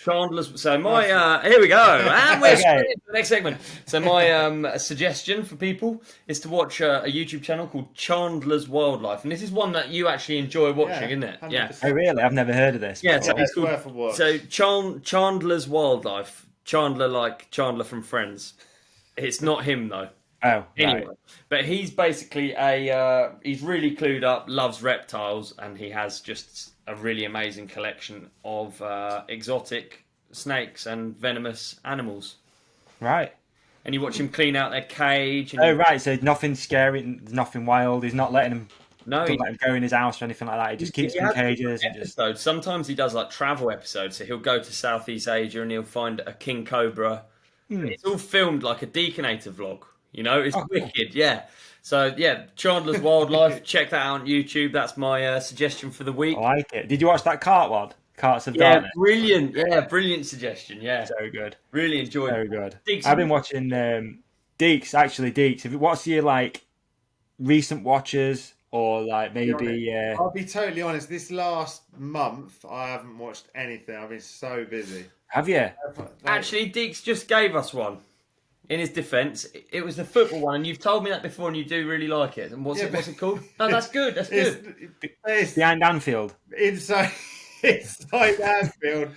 Chandler's. So my here we go, and we're straight into the next segment. So my suggestion for people is to watch a YouTube channel called Chandler's Wildlife, and this is one that you actually enjoy watching, isn't it? 100%. Yeah. Oh really? I've never heard of this. Yeah, so it's worth a watch. So Chandler's Wildlife. Chandler like Chandler from Friends. It's not him though. Oh, anyway, right. But he's basically he's really clued up, loves reptiles, and he has just a really amazing collection of exotic snakes and venomous animals. Right. And you watch him clean out their cage. And Oh, right. So nothing scary, nothing wild. He's not letting him. no, Don't let him go in his house or anything like that. He just keeps them in cages and just. episodes. Sometimes he does like travel episodes. So he'll go to Southeast Asia and he'll find a king cobra. It's all filmed like a Deakinator vlog. You know, it's wicked. Yeah. So yeah, Chandler's Wildlife. Check that out on YouTube. That's my suggestion for the week. I like it. Did you watch that cart one? Carts of Yeah, Darkness. brilliant. Yeah, brilliant suggestion. Yeah, So good. really enjoyed. Very good. Deeks, I've been watching Deeks. Actually, Deeks. What's your like recent watches or like maybe? I'll be totally honest. This last month, I haven't watched anything. I've been so busy. Have you? Actually, Deeks just gave us one. In his defence, it was the football one, and you've told me that before, and you do really like it. And what's it called? No, that's good. That's good. It's Behind Anfield. inside Anfield.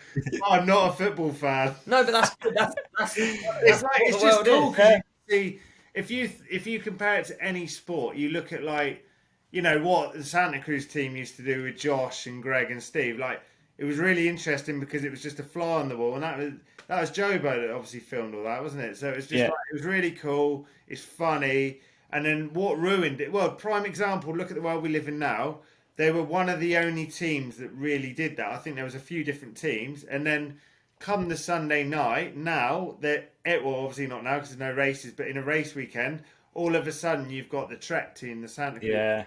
I'm not a football fan. No, but that's good. That's It's like it's just cool. 'Cause you see, if you compare it to any sport, you look at like, you know, what the Santa Cruz team used to do with Josh and Greg and Steve. Like, it was really interesting because it was just a fly on the wall, and that was Jobo that obviously filmed all that, wasn't it? So it was just like, it was really cool. It's funny, and then what ruined it? Well, prime example. Look at the world we live in now. They were one of the only teams that really did that. I think there was a few different teams, and then come the Sunday night, now that well, obviously not now because there's no races, but in a race weekend, all of a sudden you've got the Trek team, the Santa Cruz. Yeah.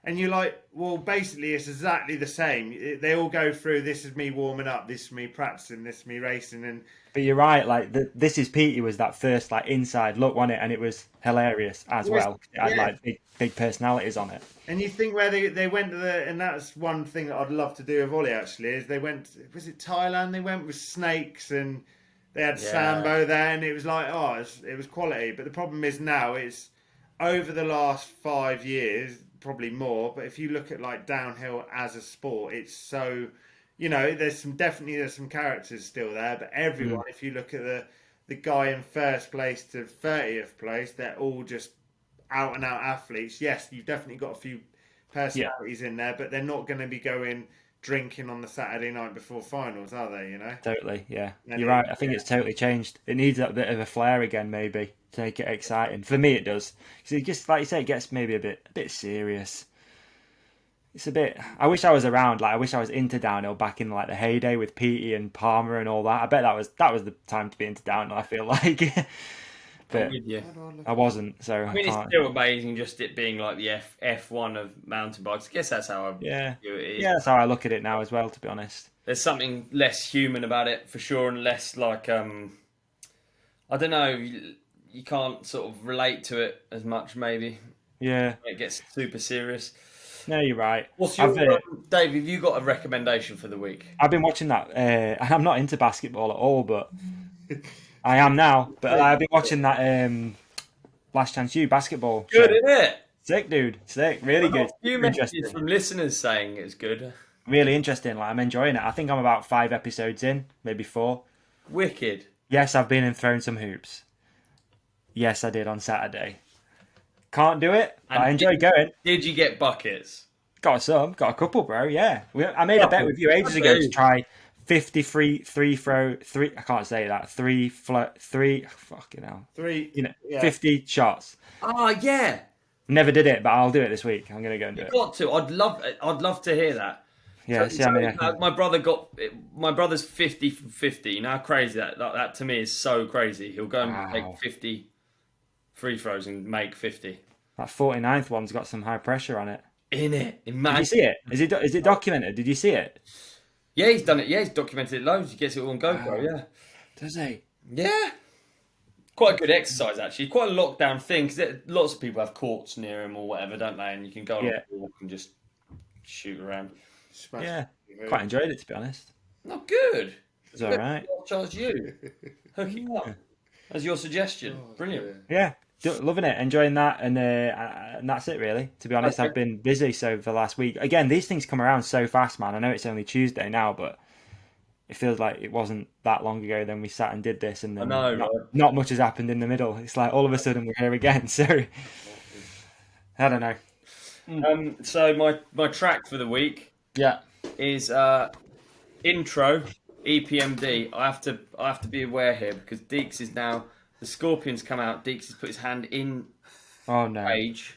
And you're like, well, basically it's exactly the same. They all go through, this is me warming up, this is me practicing, this is me racing. And But you're right, like This Is Petey was that first like inside look, wasn't it? And it was hilarious as well. It had like big personalities on it. And you think where they went to and that's one thing that I'd love to do with Ollie actually, is they went, was it Thailand? They went with snakes and they had Sambo there, and it was like, it was quality. But the problem is now it's over the last 5 years, probably more, but if you look at like downhill as a sport, it's so, you know, there's some characters still there, but everyone, if you look at the guy in first place to 30th place, they're all just out and out athletes. Yes, you've definitely got a few personalities in there, but they're not going to be going drinking on the Saturday night before finals, are they? You know, totally. Yeah, you're right. I think it's totally changed. It needs that bit of a flair again, maybe, to make it exciting. For me, it does. Because it just, like you say, it gets maybe a bit serious. It's a bit. I wish I was around. Like, I wish I was into downhill back in like the heyday with Petey and Palmer and all that. I bet that was the time to be into downhill. I feel like, but I wasn't. So I mean, it's still amazing just it being like the F1 of mountain bikes. I guess that's how I view it. Yeah, that's how I look at it now as well. To be honest, there's something less human about it for sure, and less like I don't know. You can't sort of relate to it as much, maybe. Yeah, it gets super serious. No, you're right. What's your Dave? Have you got a recommendation for the week? I've been watching that. I'm not into basketball at all, but I am now. But I've been watching that Last Chance U basketball. Good, isn't it? Sick, dude. Sick. Really good. A few messages from listeners saying it's good. Really interesting. Like, I'm enjoying it. I think I'm about 5 episodes in, maybe 4. Wicked. Yes, I've been and thrown some hoops. Yes, I did on Saturday. Can't do it, but I enjoy going. Did you get buckets? Got a couple, bro. Yeah, I made a bet with you ages ago to try 50 free throw. I can't say that. Three. Fucking hell. 3. 50 shots. Oh yeah. Never did it, but I'll do it this week. I'm gonna go and do it. Got to. I'd love to hear that. Yeah. My brother's 50 from 50. You know how crazy that to me is so crazy. He'll go and take 50 free throws and make 50. That 49th one's got some high pressure on it. Imagine. Did you see it? Is it documented? Did you see it? Yeah, he's done it. Yeah, he's documented it loads. He gets it all on GoPro. Yeah. Does he? Yeah. Quite a good exercise, actually. Quite a lockdown thing, because lots of people have courts near them or whatever, don't they? And you can go on a walk and just shoot around. Yeah. Quite enjoyed it, to be honest. Not good. It's all right. I'll charge you. Hook it up. As your suggestion. Brilliant. Yeah. Loving it, enjoying that, and that's it really. To be honest, I've been busy for the last week. Again, these things come around so fast, man. I know it's only Tuesday now, but it feels like it wasn't that long ago then we sat and did this, and then not much has happened in the middle. It's like all of a sudden we're here again. So I don't know. So my track for the week, is intro EPMD. I have to be aware here because Deeks is now the Scorpion's come out. Deeks has put his hand in Oh no. page.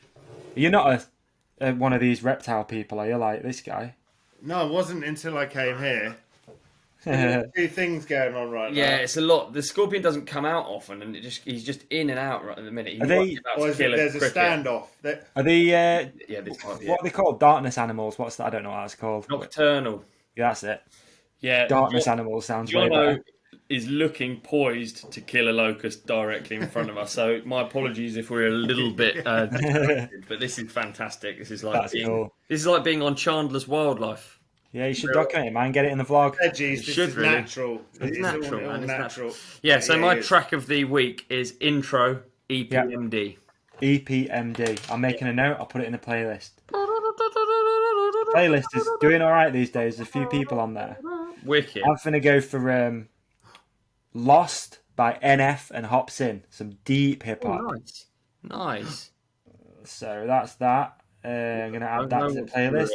You're not one of these reptile people, are you? Like this guy? No, it wasn't until I came here. There's two things going on right now. Yeah, it's a lot. The Scorpion doesn't come out often, and he's just in and out right at the minute. He's Are they- about Or to is kill it, there's a cricket. standoff. Are they? Yeah, this might be What are they called? Darkness animals. What's that? I don't know what that's called. nocturnal. Yeah, that's it. Yeah, Darkness animals sounds way Jono better. is looking poised to kill a locust directly in front of us. So my apologies if we're a little bit distracted, but this is fantastic. This is like That's cool. This is like being on Chandler's Wildlife. Yeah, you should document it, man. Get it in the vlog. Veggies, this should is really. natural. It's natural, all man. It's natural. Yeah. So my it is. track of the week is intro EPMD. EPMD. I'm making a note. I'll put it in the playlist. Playlist is doing all right these days. There's a few people on there. Wicked. I'm gonna go for Lost by NF and Hops In. Some deep hip hop. Oh, nice. So that's that. I'm gonna add that to the what playlist.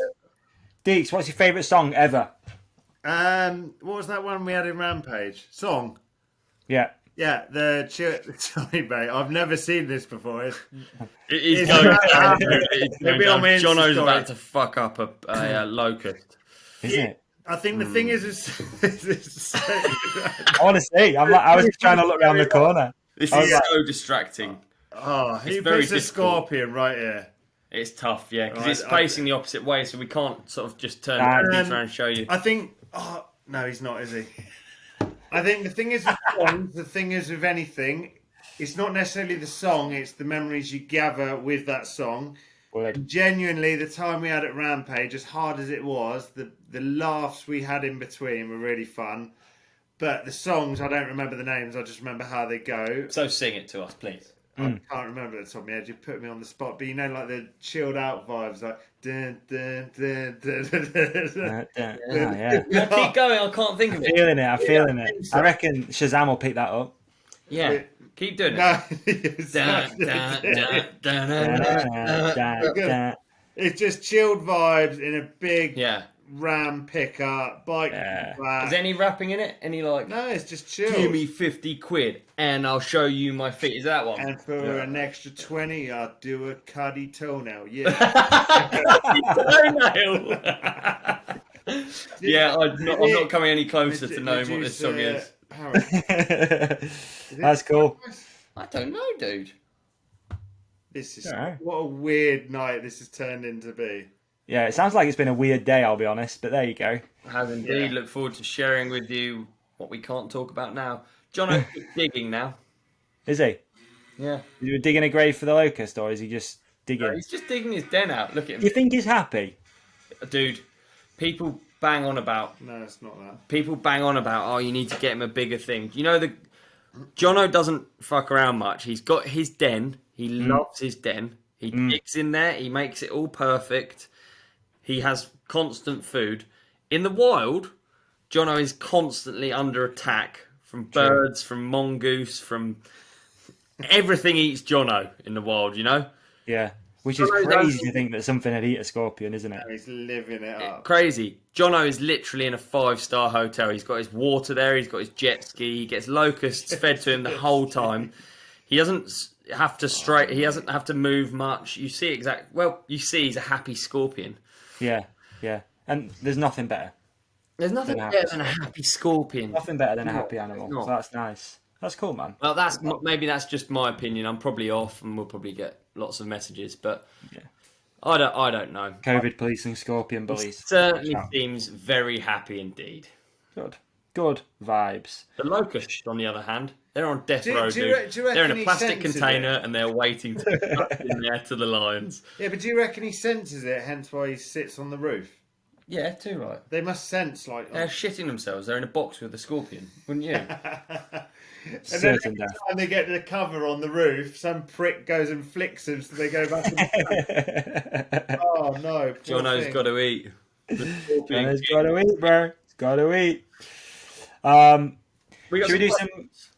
Deeks, what's your favourite song ever? What was that one we had in Rampage? Song. Yeah. Yeah, sorry, mate. I've never seen this before. It is It's going about- down. It's going Maybe on my down. Insta Jono's story. about to fuck up a locust. Isn't it? I think the thing is I want to see. I was trying to look around the corner. This I is was like- so distracting. he very puts a difficult. scorpion right here. It's tough, yeah, because Right, it's facing the opposite way, so we can't sort of just turn Um, the picture around and show you. I think. Oh no, he's not, is he? I think the thing is with songs, the thing is with anything, it's not necessarily the song; it's the memories you gather with that song. Word. Genuinely, the time we had at Rampage, as hard as it was, the laughs we had in between were really fun. But the songs, I don't remember the names. I just remember how they go. So sing it to us, please. I can't remember at the top of my head. You put me on the spot, but you know, like the chilled out vibes, like dun, dun, dun, dun, dun, dun. Yeah. Yeah, keep going, I can't think of it. Feeling it. I'm feeling it. I reckon Shazam will pick that up. Yeah, keep doing it. No, Dun, dun, dun, dun, dun, dun. it's just chilled vibes in a big Yeah. Ram pickup, bike. Yeah. back. Is there any rapping in it? Any like, No, it's just chill. give me 50 quid and I'll show you my feet? Is that one? And for an extra 20, I'll do a cuddy toenail. Yeah. Toenail. Yeah, I'm not coming any closer to knowing what this song is. That's cool. I don't know, dude. This is Yeah. what a weird night this has turned into be. Yeah, it sounds like it's been a weird day, I'll be honest, but there you go. I have indeed. Look forward to sharing with you what we can't talk about now. John, digging now. Is he? Yeah. Is he digging a grave for the locust, or is he just digging? He's just digging his den out. Look at Do you him. think he's happy? Dude, people bang on about, No, it's not that. oh, you need to get him a bigger thing. You know, Jono doesn't fuck around much. He's got his den. He loves his den. He digs in there. He makes it all perfect. He has constant food. In the wild, Jono is constantly under attack from birds, from mongoose, from everything eats Jono in the wild, you know? Yeah. Which is Jono's crazy only- to think that something would eat a scorpion, isn't it? He's living it up. Crazy. Jono is literally in a 5-star hotel. He's got his water there. He's got his jet ski. He gets locusts fed to him the whole time. He doesn't have to He doesn't have to move much. You see you see he's a happy scorpion. Yeah, yeah. And there's nothing better. There's nothing Than a better happy than a happy scorpion. Nothing better than a happy animal. not. So that's nice. That's cool, man. Well, maybe that's just my opinion. I'm probably off, and we'll probably get lots of messages. But Yeah. I don't know. COVID policing scorpion bullies. Certainly Watch out. seems very happy indeed. Good vibes. The locusts, on the other hand, they're on death Do- row, do you dude. re- do you They're in reckon a he plastic senses container it? and they're waiting to be chucked in there to the lions. Yeah, but do you reckon he senses it, hence why he sits on the roof? Yeah, too right. They must sense, like... They're shitting themselves. They're in a box with a scorpion, wouldn't you? And then Certain every death. time they get to the cover on the roof, some prick goes and flicks them so they go back. Oh no! poor Jono's thing. got to eat. The scorpion He's king. got to eat, bro. He's got to eat. got Should we do some... questions.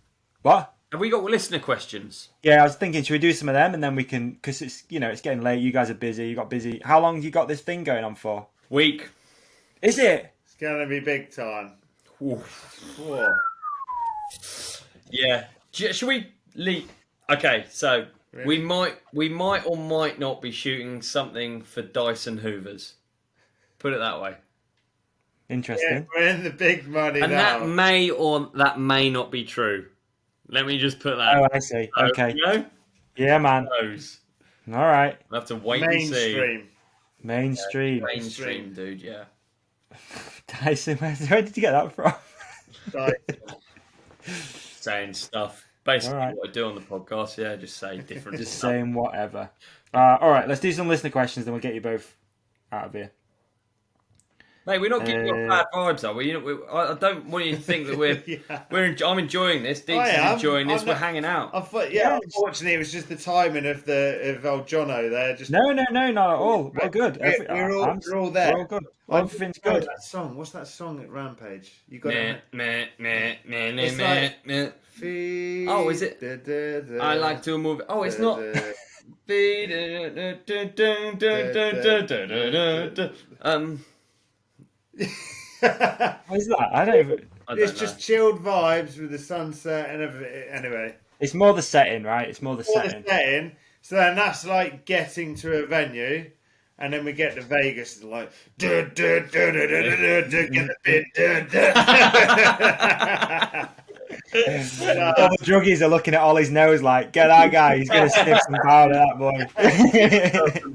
What? Have we got listener questions? Yeah, I was thinking, should we do some of them and then we can... Because it's, it's getting late. You guys are busy. You got busy. How long you got this thing going on for? Week. Is it? It's gonna be big time. Oof. Whoa. Yeah. Should we leave? Okay, so we might or might not be shooting something for Dyson Hoovers. Put it that way. Yeah, Interesting. we're in the big money And now. that may or that may not be true. Let me just put that. Oh, I see. So, Okay. You know? Yeah, man. Who knows? All right. We'll have to wait and see. Mainstream. Mainstream. Mainstream, dude, yeah. Dyson, where did you get that from? Saying stuff. Basically, All right. what I do on the podcast, yeah, just say different Just stuff. saying whatever. All right, let's do some listener questions, then we'll get you both out of here. Mate, we're not giving you bad vibes, are we? I don't want you to think that I'm enjoying this. Deeks is enjoying this. We're hanging out. Unfortunately, it was just the timing of old Jono there. Just No, not at all. We're good. We're all there. We're all good. Everything's good. That song. What's that song at Rampage? You got Meh, it. meh, meh, meh, meh, It's meh, like- meh. Feed Oh, is it? I like to move. Oh, it's not. What is that? I don't even... It's just chilled vibes with the sunset and everything. Anyway, It's more the setting, right? It's more the all the setting. setting. So then that's like getting to a venue, and then we get to Vegas and like get the bit. All the druggies are looking at Ollie's nose like, get that guy, he's going to sniff some powder, that boy.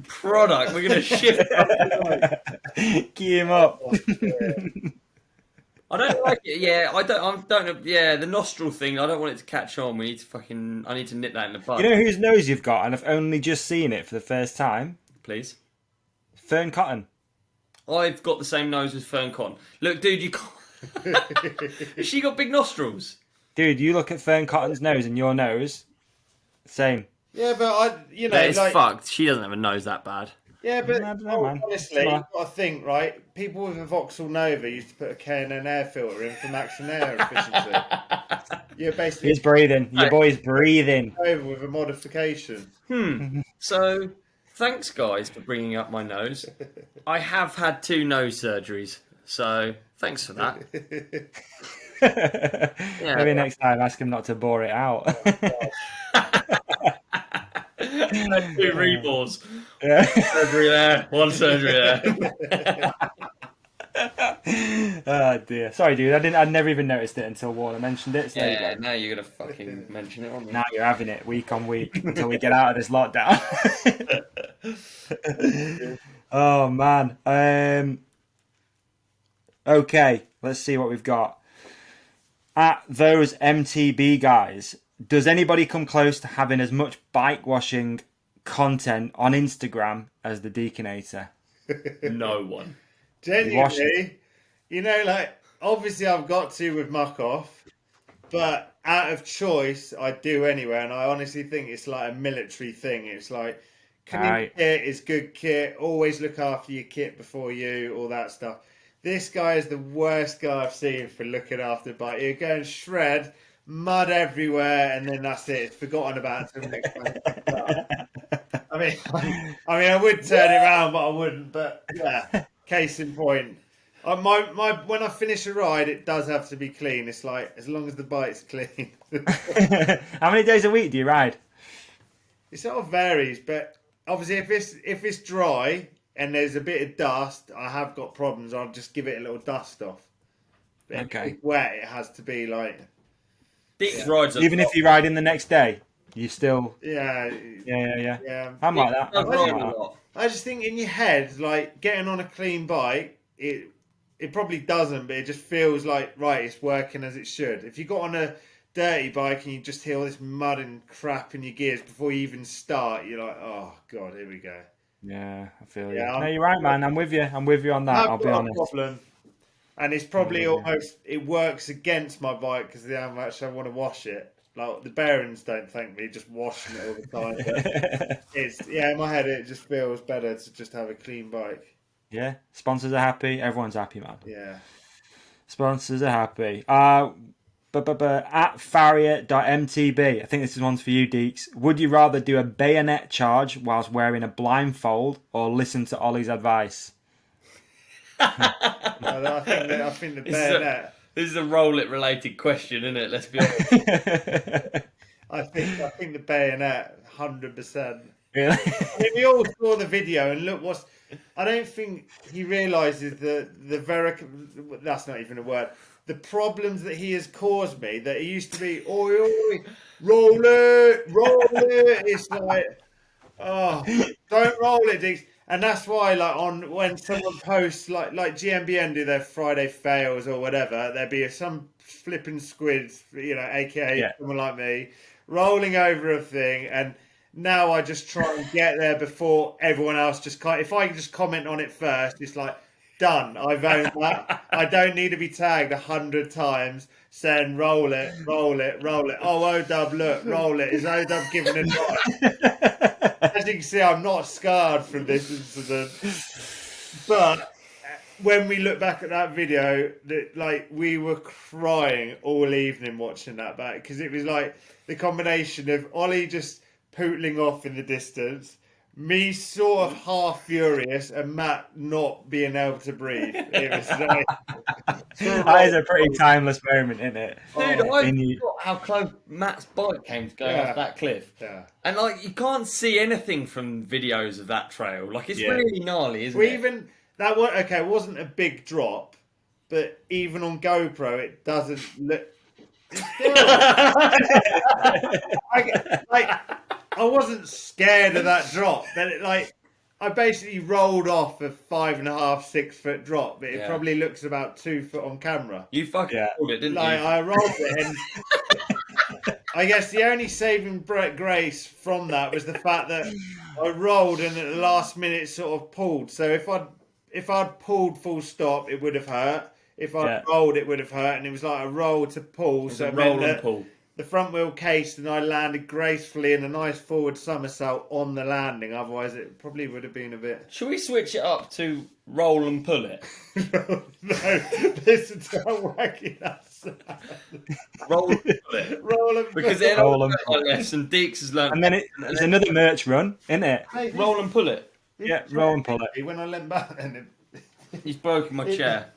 Product. We're gonna shift. Key him up. I don't like it. Yeah, I don't. Yeah, the nostril thing. I don't want it to catch on. I need to nip that in the bud. You know whose nose you've got, and I've only just seen it for the first time? Please. Fern Cotton. I've got the same nose as Fern Cotton. Look, dude, you can't. Has she got big nostrils? Dude, you look at Fern Cotton's nose and your nose, same. Yeah, but It's fucked. She doesn't have a nose that bad. Yeah, but I don't know, man. honestly, you've got to think, right? People with a Vauxhall Nova used to put a K&N air filter in for maximum air efficiency. You're basically He's breathing. Your boy's breathing. over with a modification. So, thanks, guys, for bringing up my nose. I have had 2 nose surgeries, so thanks for that. Maybe next time ask him not to bore it out. 2 rebores. Yeah. Surgery there, 1 surgery there. Oh dear. Sorry, dude. I'd never even noticed it until Warner mentioned it. So there you Yeah, go. now you're gonna fucking mention it on me. Now you're having it week on week until we get out of this lockdown. Oh man. Okay, let's see what we've got. At those MTB guys, does anybody come close to having as much bike washing content on Instagram as the Deakinator? No one. Genuinely, like, obviously I've got to with muck off, but out of choice, I do anyway, and I honestly think it's like a military thing. It's like, clean kit is good kit, always look after your kit before you, all that stuff. This guy is the worst guy I've seen for looking after a bike. He'll go and shred, mud everywhere, and then that's it. It's forgotten about until next time. I mean, I would turn it around, but I wouldn't. But yeah, case in point. When I finish a ride, it does have to be clean. It's like, as long as the bike's clean. How many days a week do you ride? It sort of varies, but obviously if it's dry and there's a bit of dust, I have got problems. I'll just give it a little dust off. But Okay. if it's wet, it has to be like... Deeks rides a Even if you ride in the next day, you still... Yeah. Yeah. I'm like that. Does ride a lot. I just think in your head, like, getting on a clean bike, it probably doesn't, but it just feels like, right, it's working as it should. If you got on a dirty bike and you just hear all this mud and crap in your gears before you even start, you're like, oh, God, here we go. Yeah, I feel you. Yeah, No, you're right, man. I'm with you. I'm with you on that. I'll be honest. Problem. And it's probably it works against my bike because of how much I want to wash it. Like, the bearings don't thank me, just washing it all the time. But in my head, it just feels better to just have a clean bike. Yeah, sponsors are happy. Everyone's happy, man. Yeah. Sponsors are happy. At farrier.mtb, I think this is one for you, Deeks. Would you rather do a bayonet charge whilst wearing a blindfold or listen to Ollie's advice? I think the bayonet. This is a roll it related question, isn't it? Let's be honest. I think the bayonet, 100%. Really? I mean, we all saw the video and look what's. I don't think he realises that's not even a word. The problems that he has caused me. That he used to be, oi, oi, roll it. It's like, oh, don't roll it, Diggs. And that's why, like, when someone posts like GMBN do their Friday fails or whatever, there'd be some flipping squids, aka someone like me, rolling over a thing, and now I just try and get there before everyone else. If I just comment on it first, it's like done. I've owned that. I don't need to be tagged 100 times saying roll it. Oh, OW, look, roll it. Is OW giving advice? As you can see, I'm not scarred from this incident. But when we look back at that video, we were crying all evening watching that back, because it was like the combination of Ollie just pootling off in the distance, me sort of half furious, and Matt not being able to breathe. It was like, that is a pretty timeless moment, isn't it? Dude, I forgot how close Matt's bike came to going off that cliff. Yeah. And you can't see anything from videos of that trail. It's really gnarly, isn't it? Even that was okay. It wasn't a big drop, but even on GoPro, it doesn't look. I wasn't scared of that drop. But I basically rolled off a 5.5, 6 foot drop, but it probably looks about 2 foot on camera. You fucking rolled it, didn't you? I rolled it, and I guess the only saving grace from that was the fact that I rolled and at the last minute sort of pulled. So if I'd pulled full stop, it would have hurt. If I'd rolled, it would have hurt, and it was like a roll to pull. So it roll and pull. The front wheel cased, and I landed gracefully in a nice forward somersault on the landing. Otherwise, it probably would have been a bit. Should we switch it up to roll and pull it? No, listen to how wacky that sounds. Roll and pull it. Roll and pull Because it. then and Deeks has learned. And then it's another merch run, isn't it? Hey, roll and pull it. Yeah, roll and pull it. When I leant back, and He's broken my chair.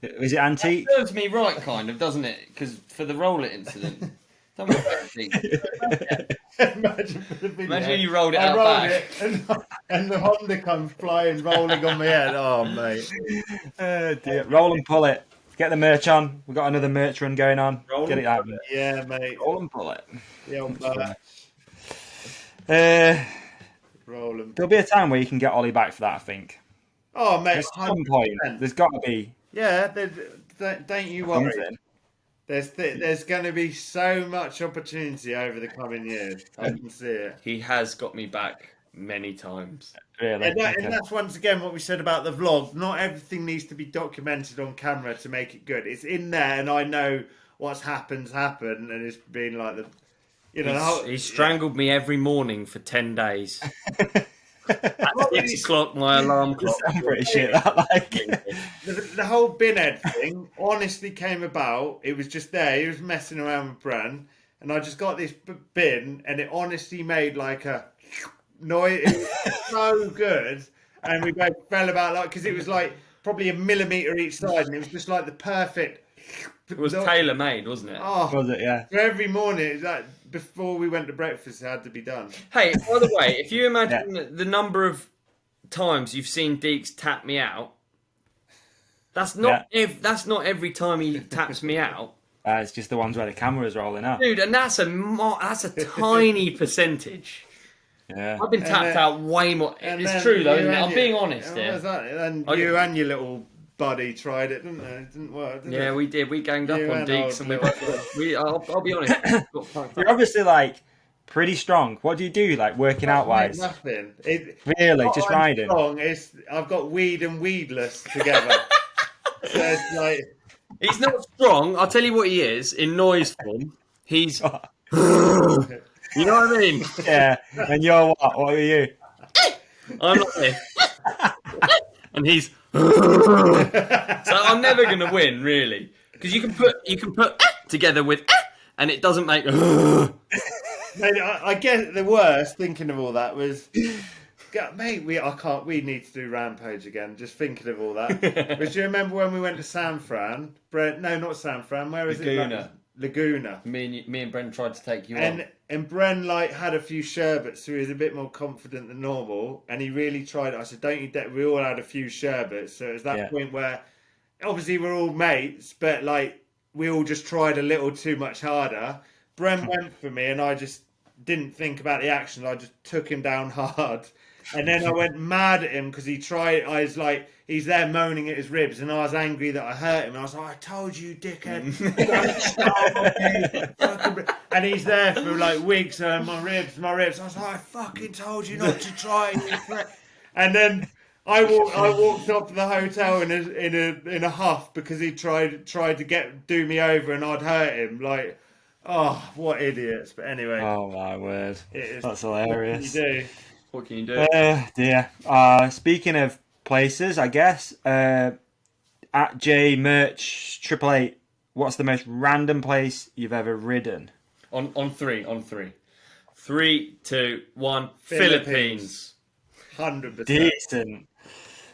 Is it antique? That serves me right, kind of, doesn't it? Because for the roll it incident. Tell me about it, imagine for the video. Imagine you rolled it I out rolled back. it, and the Honda comes flying, rolling on my head. Oh, mate. Dear. Roll and pull it. Get the merch on. We've got another merch run going on. Roll Get it out. Yeah, mate. Roll and pull it. Yeah, roll and There'll be a time where you can get Ollie back for that, I think. Oh, mate. At some point, there's got to be. Yeah, don't you worry. Something. There's going to be so much opportunity over the coming years. I can see it. He has got me back many times. Really? And that's once again what we said about the vlog. Not everything needs to be documented on camera to make it good. It's in there, and I know what's happened, and it's been like He strangled me every morning for 10 days. At 6 o'clock, my alarm clock. I'm pretty shit that The whole bin head thing honestly came about. It was just there. He was messing around with Bran, and I just got this bin, and it honestly made like a noise. It was so good, and we both fell about because it was like probably a millimetre each side, and it was just like the perfect. It was tailor made, wasn't it? Oh, was it? Yeah. So every morning, like before we went to breakfast, it had to be done. Hey, by the way, if you imagine the number of times you've seen Deeks tap me out, that's not that's not every time he taps me out. It's just the ones where the camera's rolling up. Dude, and that's a tiny percentage. Yeah. I've been tapped out way more. It's true though, isn't it? I'm being honest here. And you and your little buddy tried it, didn't they? It didn't work, did it? We did. We ganged up on Deeks, and I'll be honest. You're obviously pretty strong. What do you do, working out wise? Nothing. Really, just riding. Strong is I've got weed and weedless together. So it's he's not strong. I'll tell you what he is in noise form. He's. You know what I mean? Yeah. And you're what? What are you? I'm like this. And he's. So I'm never going to win, really, because you can put together with and it doesn't make. Mate, I guess the worst thinking of all that was mate. We need to do Rampage again. Just thinking of all that. But do you remember when we went to San Fran? No, not San Fran. Where is Laguna. it? Laguna. Me and Bren tried to take you on. And Bren like had a few sherbets, so he was a bit more confident than normal. And he really tried. I said, "Don't you?" We all had a few sherbets, so it was that point where, obviously, we're all mates, but like we all just tried a little too much harder. Bren went for me, and I just didn't think about the action. I just took him down hard. And then I went mad at him because he tried. I was like, he's there moaning at his ribs, and I was angry that I hurt him. And I was like, I told you, dickhead. And he's there for like weeks, my ribs. I was like, I fucking told you not to try. And then I walked up to the hotel in a huff because he tried to do me over, and I'd hurt him. Like, oh, what idiots! But anyway. Oh my word, that's hilarious. What can What can you do? you do? Dear. Speaking of places, I guess at J Merch 888, what's the most random place you've ever ridden? On three. 3, 2, 1. Philippines. 100%. Decent.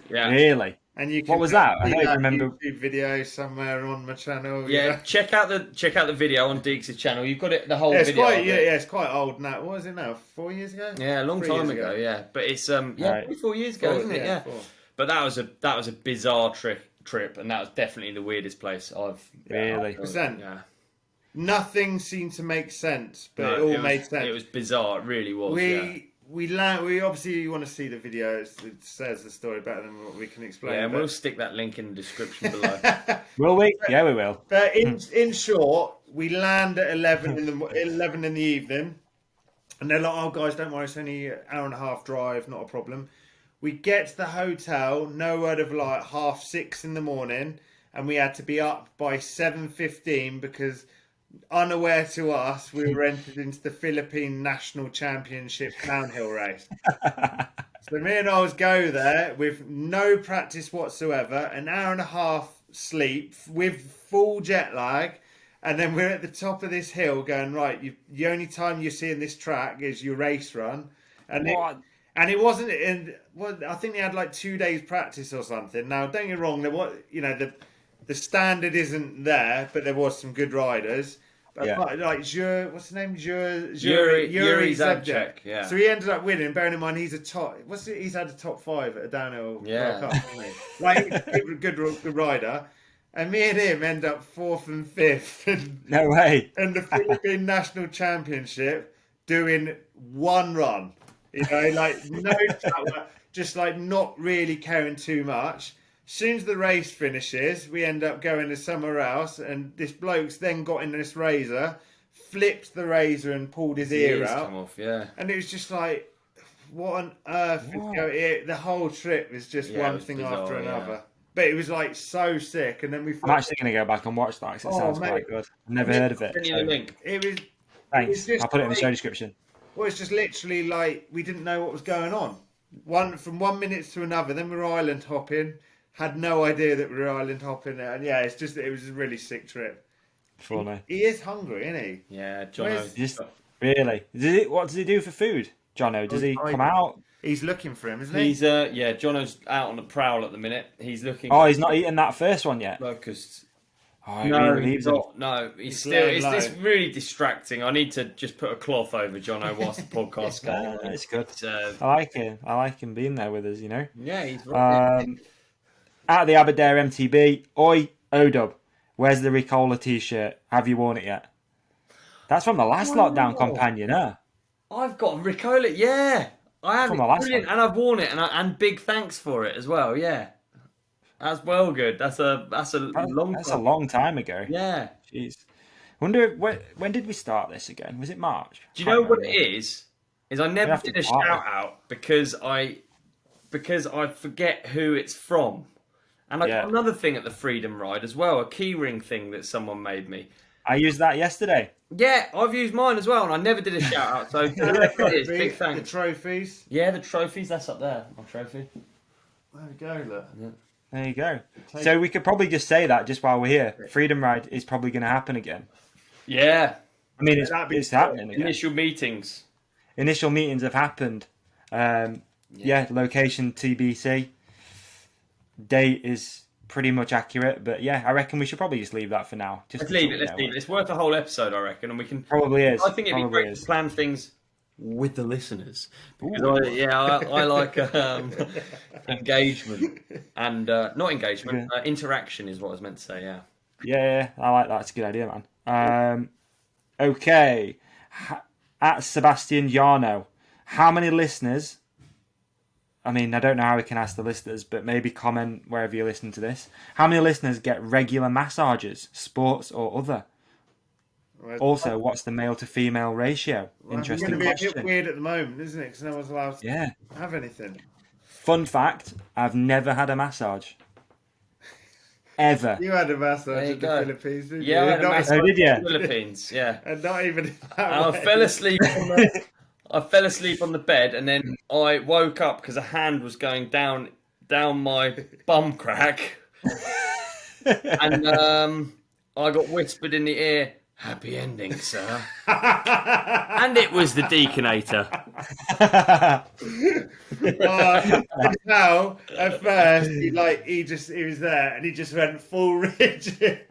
Yeah. Really? And you can What was that? I see don't that remember. YouTube video somewhere on my channel. Yeah, check out the video on Deeks' channel. You've got the whole It's video. it's quite old now. What is it now? 4 years ago? Yeah, a long 3 time years ago. Yeah, but it's Right. probably 4 years ago, isn't it? Yeah. 4. But that was a bizarre trip, and that was definitely the weirdest place I've Really? Yeah. Nothing seemed to make sense, but it all made sense. It was bizarre. It really was. We obviously want to see the video. It says the story better than what we can explain. Yeah, and we'll stick that link in the description below. Will we? Yeah, we will. But in short, we land at 11 in the evening, and they're like, "Oh, guys, don't worry, it's only an hour and a half drive, not a problem." We get to the hotel, no word of like 6:30 in the morning, and we had to be up by 7:15 because, unaware to us, we were entered into the Philippine National Championship downhill race. So me and Oz go there with no practice whatsoever, an hour and a half sleep with full jet lag, and then we're at the top of this hill going, right, the only time you're seeing this track is your race run. And it wasn't in. Well, I think they had like 2 days practice or something. Now, don't get me wrong. The standard isn't there, but there was some good riders. But like what's his name? Yuri Zabchek. Yeah. So he ended up winning. Bearing in mind he's he's had a top 5 at a downhill World Cup, hasn't he? Like good rider. And me and him end up 4th and 5th. No way. In the Philippine National Championship, doing one run. You know, like no tower, just like not really caring too much. As soon as the race finishes, we end up going to somewhere else, and this bloke's then got in this razor, flipped the razor and pulled his ear out. Come off, yeah. And it was just like, what on earth is going? The whole trip is just one thing bizarre, after another. But it was like so sick, and then we. I'm actually going to go back and watch that because it sounds quite good. I've never heard of it. Send you the link. It was. Thanks. I'll put it in the show description. Well, it's just literally like we didn't know what was going on. From 1 minute to another, then we were island hopping. Had no idea that we were island hopping, and yeah, it was a really sick trip. Funny. He is hungry, isn't he? Yeah, Jono. Really? What does he do for food, Jono? Does he come out? He's looking for him, isn't he? He's Jono's out on the prowl at the minute. He's looking. Oh, he's not eating that first one yet. Locusts. Oh, No, he he's leaves not. No, he's still. It's really distracting. I need to just put a cloth over Jono whilst the podcast goes on. It's good. I like him. I like him being there with us. You know. Yeah, he's. Right. At the Aberdare MTB, oi, Odub, where's the Ricola t-shirt? Have you worn it yet? That's from the last lockdown companion, huh? I've got a Ricola. Yeah, I have. From the last Brilliant, one. and I've worn it, and big thanks for it as well. Yeah, that's well good. That's a long time ago. Yeah. Jeez. Wonder when did we start this again? Was it March? Do you know what it is? I never did a shout out because I forget who it's from. And I got another thing at the Freedom Ride as well, a keyring thing that someone made me. I used that yesterday. Yeah, I've used mine as well, and I never did a shout out. So whoever it is, big thanks. The trophies. Yeah, the trophies. That's up there. My trophy. There we go. Look. Yeah. There you go. So we could probably just say that just while we're here. Freedom Ride is probably going to happen again. Yeah. I mean, it's happening again. Initial meetings have happened. Yeah, location TBC. Date is pretty much accurate, but yeah, I reckon we should probably just leave that for now. Just Let's leave it. Let's leave it. It's worth a whole episode, I reckon, and we can. Probably is. I think it'd be Probably great is. to plan things with the listeners because I like engagement and not engagement, interaction is what I was meant to say. Yeah. Yeah, I like that. It's a good idea, man. Okay. At Sebastian Yarno, how many listeners? I mean, I don't know how we can ask the listeners, but maybe comment wherever you listen to this. How many listeners get regular massages, sports or other? Also, what's the male to female ratio? Interesting question. It's going to be a bit question. weird at the moment, isn't it? Because no one's allowed to have anything. Fun fact, I've never had a massage. Ever. You had a massage in the Philippines, didn't you? Yeah, I had a massage did you? in the Philippines. Yeah. And not even in that And I way. fell asleep. I fell asleep on the bed, and then I woke up because a hand was going down my bum crack, and I got whispered in the ear, "Happy ending, sir," and it was the Deakinator. Now, at first, he was there and he just went full rigid.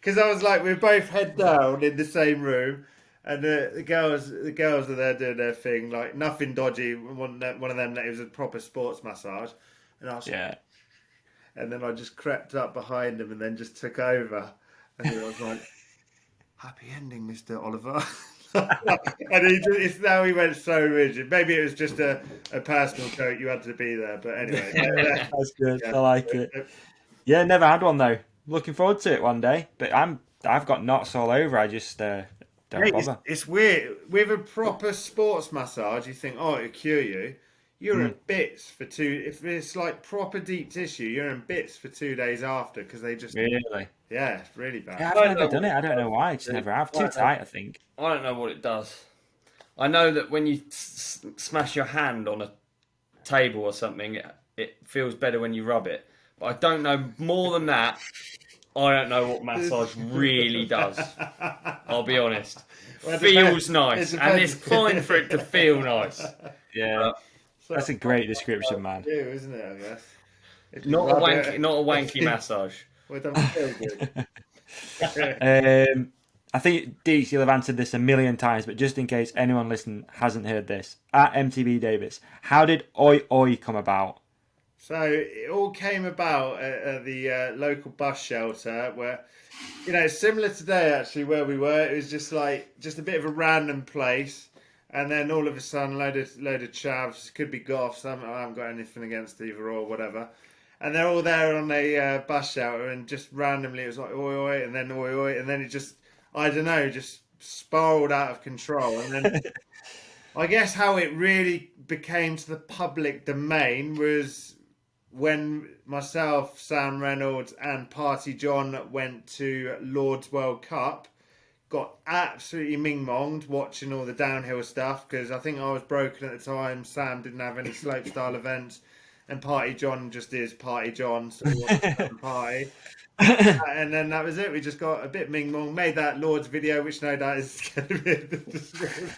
Because I was like, we're both head down in the same room, and the girls are there doing their thing, like nothing dodgy. One of them, it was a proper sports massage, and I was and then I just crept up behind him and then just took over, and I was like, "Happy ending, Mr. Oliver." And he went so rigid. Maybe it was just a personal joke. You had to be there, but anyway, That's good. I like it. Yeah, never had one though. Looking forward to it one day. But I've got knots all over. I just don't bother. It's weird with a proper sports massage. You think, oh, it'll cure you. You're in bits for two. If it's like proper deep tissue, you're in bits for 2 days after because they just Really. Yeah, it's really bad. Yeah, I've never done it. I don't know why. I just never have. Too tight, I think. I don't know what it does. I know that when you smash your hand on a table or something, it feels better when you rub it. But I don't know more than that. I don't know what massage really does. I'll be honest. Well, Feels nice, and it's fine for it to feel nice. Yeah, that's a great description, man. You, isn't it? I guess. Not a wanky massage. Well, it doesn't feel good. I think Deeks, you'll have answered this a million times, but just in case anyone listening hasn't heard this, at MTB Davis, how did Oi Oi come about? So it all came about at the local bus shelter where, it's similar today actually where we were. It was just a bit of a random place, and then all of a sudden, load of chavs, could be goths. I haven't got anything against either or whatever. And they're all there on a bus shelter, and just randomly it was like oi oi, and then oi oi, and then it just, I don't know, just spiraled out of control. And then I guess how it really became to the public domain was when myself, Sam Reynolds, and Party John went to Lord's World Cup. Got absolutely ming-monged watching all the downhill stuff because I think I was broken at the time. Sam didn't have any slopestyle events. And Party John just is Party John, so he wasn't a party. And then that was it. We just got a bit ming mong, made that Lord's video, which no doubt is going to be in the description.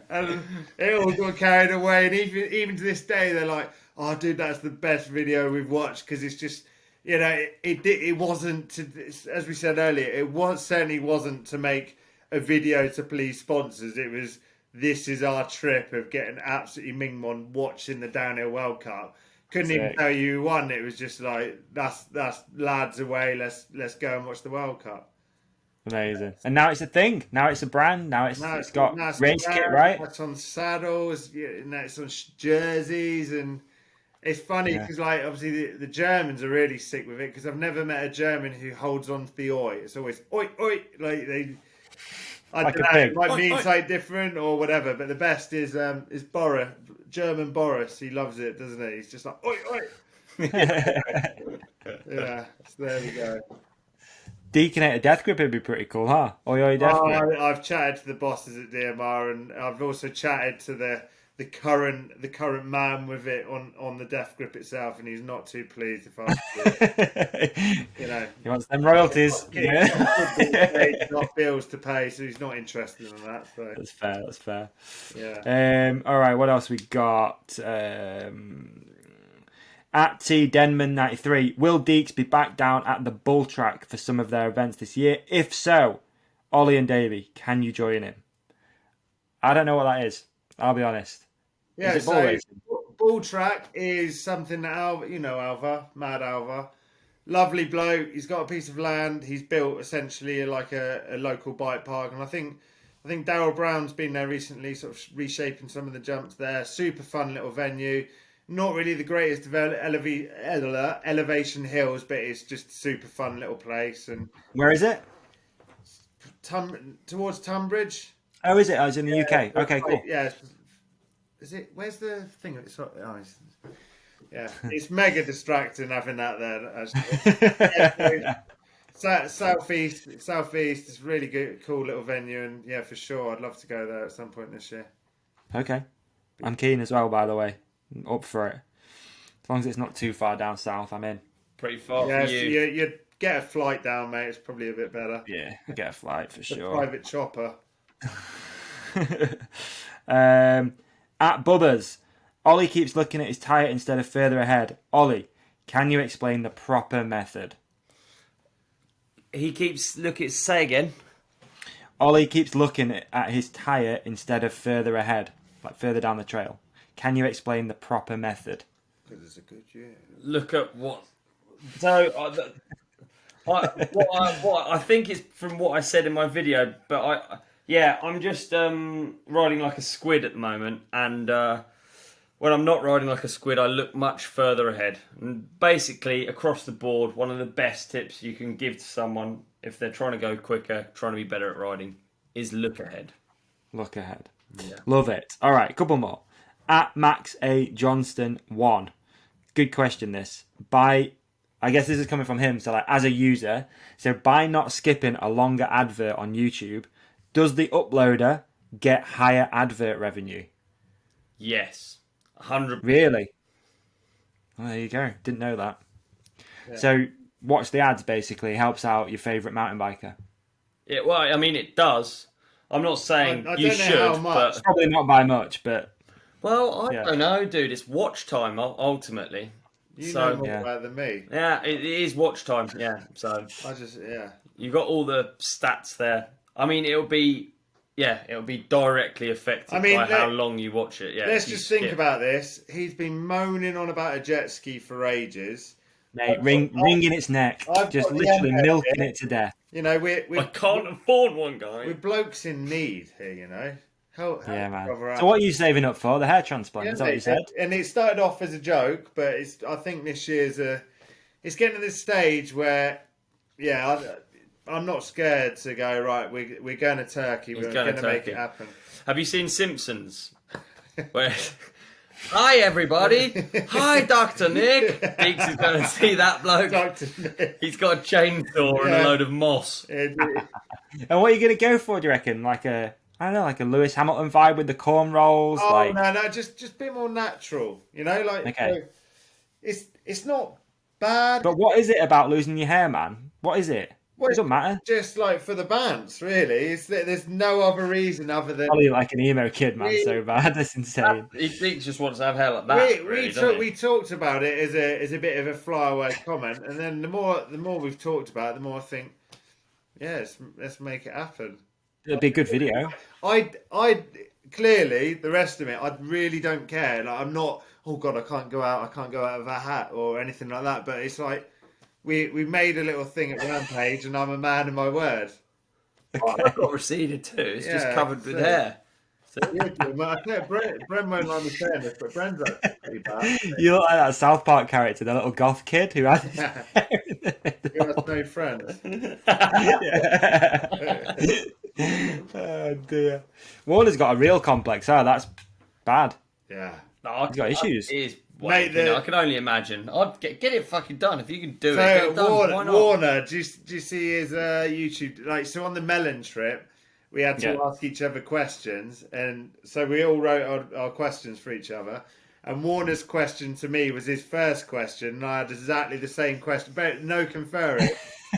And it all got carried away. And even to this day, they're like, "Oh, dude, that's the best video we've watched," because it's just, it wasn't to, as we said earlier, certainly wasn't to make a video to please sponsors. It was, this is our trip of getting absolutely ming-mon watching the Downhill World Cup. Couldn't even tell you who won. It was just like, that's lads away. Let's go and watch the World Cup. Amazing. And now it's a thing. Now it's a brand. Now it's got race kit, right? It's on saddles. Now it's on jerseys, and it's funny because obviously the Germans are really sick with it because I've never met a German who holds on to the oi. It's always oi oi, like they. I don't know, it might mean something different or whatever, but the best is Boris, German Boris. He loves it, doesn't he? He's just like, oi, oi. Yeah, so there we go. Deakinator Death Grip would be pretty cool, huh? Oi, oi, Death Grip. I've chatted to the bosses at DMR, and I've also chatted to the current man with it on the death grip itself, and he's not too pleased if I, you know, He wants them royalties. not bills to pay, so he's not interested in that. So That's fair. That's fair. yeah. All right. What else we got? At T Denman 93, will Deeks be back down at the Bull Track for some of their events this year? If so, Olly and Davi, can you join him? I don't know what that is. I'll be honest. Yeah, Is it ball racing? Bull Track is something that Alva, Mad Alva, lovely bloke. He's got a piece of land. He's built essentially like a local bike park, and I think Darryl Brown's been there recently, sort of reshaping some of the jumps there. Super fun little venue. Not really the greatest of elevation hills, but it's just a super fun little place. And Where is it? towards Tunbridge. Oh, is it? Oh, it's in the UK. Okay, cool. Yeah. Is it? Where's the thing? It's mega distracting having that there. Southeast is really good, cool little venue, and yeah, for sure, I'd love to go there at some point this year. Okay. I'm keen as well, by the way. I'm up for it. As long as it's not too far down south, I'm in. Pretty far Yeah, for you. you get a flight down, mate. It's probably a bit better. Yeah, I get a flight for sure. Private chopper. At Bubba's, Olly keeps looking at his tyre instead of further ahead. Olly, can you explain the proper method? He keeps looking. Say again. Olly keeps looking at his tyre instead of further ahead, like further down the trail. Can you explain the proper method? Because it's a good year. Look at what. So, what I think is from what I said in my video, but I'm just riding like a squid at the moment, and when I'm not riding like a squid, I look much further ahead. And basically, across the board, one of the best tips you can give to someone if they're trying to go quicker, trying to be better at riding, is look ahead. Look ahead. Yeah. Love it. All right, couple more. At Max A Johnston 1. Good question, this. I guess this is coming from him, so like as a user, so by not skipping a longer advert on YouTube, does the uploader get higher advert revenue? Yes. 100%. Really? Well, there you go. Didn't know that. Yeah. So watch the ads basically helps out your favourite mountain biker. Yeah, well, I mean, it does. I'm not saying I you don't know should, how much. but probably not by much, but well, I don't know, dude. It's watch time ultimately. You know more about it than me. Yeah, it is watch time. Yeah, so you got all the stats there. I mean, it'll be directly affected by how long you watch it. Yeah, let's just think about this. He's been moaning on about a jet ski for ages. Mate, wringing its neck, just literally milking it to death. You know, I can't afford one, guy. We're blokes in need here, you know. Yeah, man. So what are you saving up for? The hair transplant? Is that what you said? And it started off as a joke, but I think this year's it's getting to this stage where, I'm not scared to go, right, we're going to Turkey. We're going to make it happen. Have you seen Simpsons? Where... Hi, everybody. Hi, Dr. Nick. Deeks is going to see that bloke. Dr. Nick. He's got a chainsaw and a load of moss. And what are you going to go for, do you reckon? Like a Lewis Hamilton vibe with the cornrows? Oh, no, just a bit more natural. You know, like, okay. It's not bad. But what is it about losing your hair, man? What is it? Well, it doesn't matter. Just like for the bands, really. There's no other reason other than... Probably like an emo kid, man, so bad. That's insane. He just wants to have hair like that. We talked about it as a bit of a flyaway comment, and then the more we've talked about it, the more I think, let's make it happen. It'd be a good video. I clearly, the rest of it, I really don't care. Like, I'm not, oh God, I can't go out of a hat or anything like that, but it's like, We made a little thing at Rampage, and I'm a man of my word. Okay. I've got receded too. It's just covered with hair. So. Bren won't like me saying this, but Bren's actually pretty bad. You look like that South Park character, the little goth kid who has who has no friends. Oh dear. Warner's got a real complex. Oh, that's bad. Yeah. No, he's got issues. Mate, I can only imagine. I'd get it fucking done if you can do it. Get it done. Warner, do you see his YouTube? Like, so on the Melon trip, we had to Yeah. ask each other questions, and so we all wrote our questions for each other. And Warner's question to me was his first question, and I had exactly the same question, but no conferring.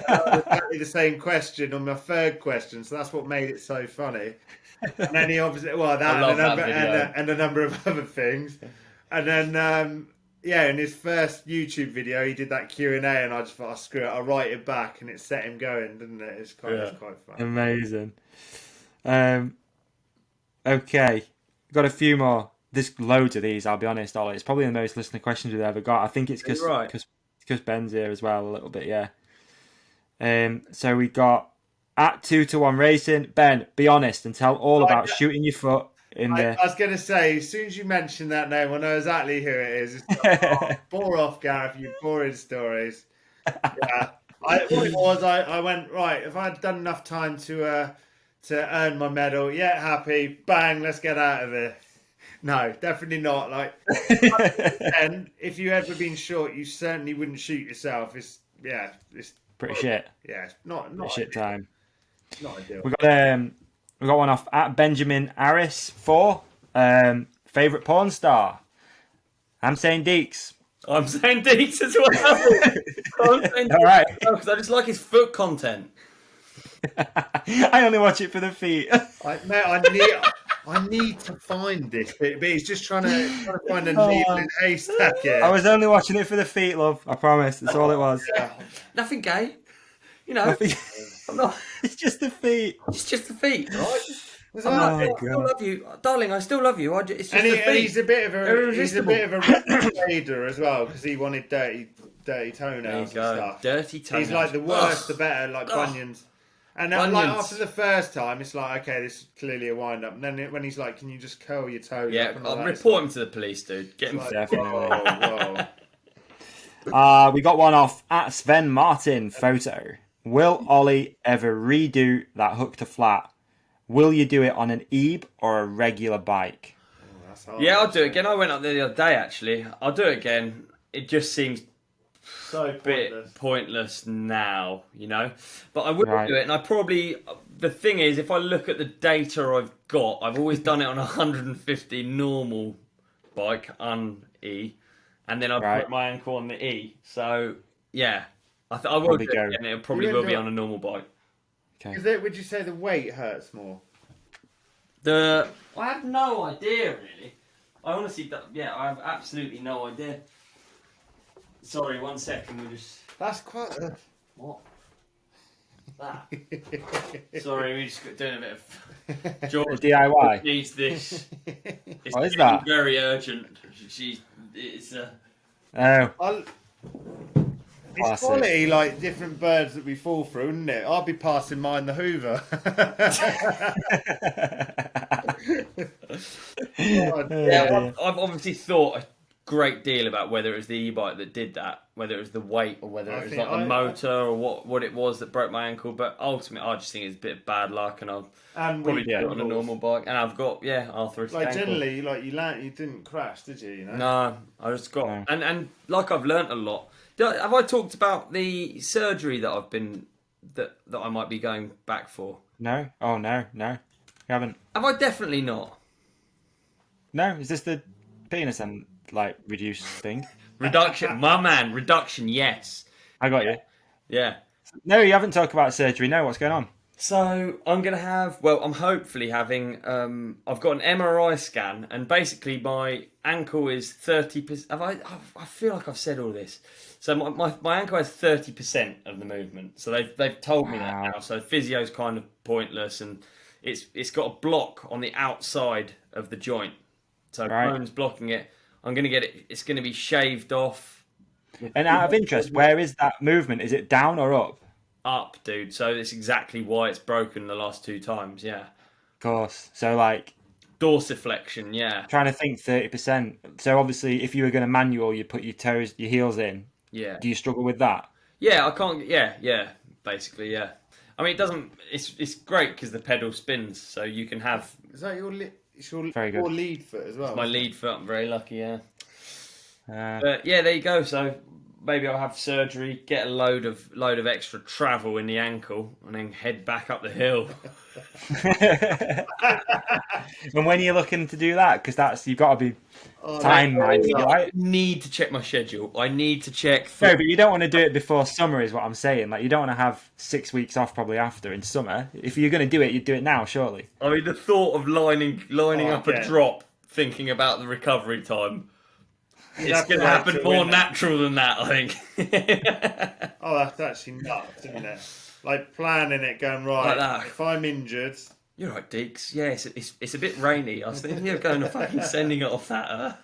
I had exactly the same question on my third question, so that's what made it so funny. And then he obviously, well, that, I love and, a that number, video. and a number of other things. And then, yeah, in his first YouTube video, he did that Q&A, and I just thought, oh, screw it, I'll write it back, and it set him going, didn't it? It's quite fun. Amazing. Okay, got a few more. There's loads of these. I'll be honest, Ollie. It's probably the most listener questions we've ever got. I think it's because You're right. Ben's here as well a little bit. Yeah. So we got at 2-1 Racing. Ben, be honest and tell all about shooting your foot in I the. was going to say, as soon as you mention that name, I know exactly who it is. It's like, oh, bore off, Gareth, you boring stories. Yeah. What it was, I went, right, if I had done enough time to earn my medal, yeah, happy, bang, let's get out of here. No, definitely not. Like, and if you ever been shot, you certainly wouldn't shoot yourself. It's Pretty shit. Yeah, it's not Shit ideal. time. Not ideal. We got one off at Benjamin Harris 4. Favorite porn star. I'm saying Deeks. I'm saying Deeks as well. I'm saying All right. because I just like his foot content. I only watch it for the feet. I need to find this bit, but he's just trying to find a needle in a haystack here. I was only watching it for the feet, love. I promise. That's all it was. Nothing gay. You know, Nothing- I'm not. It's just the feet. It's just the feet, right? Was I'm that- not, I still love you, darling. I still love you. It's just and the feet. he's a bit of a Irresistible. trader as well, because he wanted dirty There you toenails and go. stuff. Dirty toenails. He's like the worse, Ugh. the better, like Ugh. bunions. And like Bunions. after the first time, it's like, okay, this is clearly a wind up. And then when he's like, can you just curl your toes Yeah, up? And all I'll that, it's report him to the police, dude. Get him. like, Definitely. whoa. We got one off at Sven Martin photo. Will Ollie ever redo that hook to flat? Will you do it on an Ebe or a regular bike? That's hard. Yeah, I'll do it again. I went up there the other day, actually. I'll do it again. It just seems So a bit pointless. pointless now, you know. But I will Right. do it, and I probably. The thing is, if I look at the data I've got, I've always done it on a 150 normal bike on E, and then I Right. put my ankle on the E. So yeah, I will Probably do it go. again. It probably You will wouldn't be do on a normal bike. Okay. Would you say the weight hurts more? I have no idea really. I honestly, yeah, I have absolutely no idea. Sorry, 1 second. We just That's quite. what? That. Sorry, we're just doing a bit of. George DIY. needs this. It's What is that? very urgent. It's Oh, It's Classic. quality like different birds that we fall through, isn't it? I'll be passing mine the Hoover. yeah. I've obviously thought a great deal about whether it was the e-bike that did that, whether it was the weight or whether I it was think like the motor or what it was that broke my ankle. But ultimately, I just think it's a bit of bad luck, and I'll And probably we do it on a normal bike. And I've got arthritic like ankle. generally, like you didn't crash, did you? You know? No, I just got No. and like I've learnt a lot. Have I talked about the surgery that I've been that I might be going back for? no. Oh, no. You haven't. Have I definitely not? No, is this the penis and like reduced thing? Reduction, my man, reduction, yes. I got you. Yeah. No, you haven't talked about surgery. No, what's going on? So I'm going to have, I'm hopefully having, I've got an MRI scan and basically my ankle is 30%. I feel like I've said all this. So my ankle has 30% of the movement. So they've told me that Wow. now. So physio's kind of pointless and it's got a block on the outside of the joint. So Right. bone's blocking it. I'm going to get it, it's going to be shaved off. And out of interest, where is that movement? Is it down or up? Up, dude. So that's exactly why it's broken the last 2 times. Yeah. Of course. So like Dorsiflexion. Yeah. trying to think 30%. So obviously, if you were going to manual, you put your heels in. Yeah. Do you struggle with that? Yeah. I can't. Yeah. Basically, yeah. I mean, it doesn't. It's great because the pedal spins, so you can have Is that your Very good. lead foot as well? my lead foot. I'm very lucky. Yeah. Uh, But yeah, there you go. So maybe I'll have surgery, get a load of extra travel in the ankle, and then head back up the hill. And when are you looking to do that? Because you've got to be time minded, I right? need to check my schedule. I need to check. No, but you don't want to do it before summer, is what I'm saying. Like, you don't want to have 6 weeks off probably after in summer. If you're going to do it, you'd do it now, surely. I mean, the thought of lining up a drop, thinking about the recovery time, it's going to happen more natural than that, I think. Oh, that's actually nuts, isn't it? Like planning it, going right. Like if I'm injured, you're right, Deeks. Yeah, it's a bit rainy. I was thinking of going and fucking sending it off that.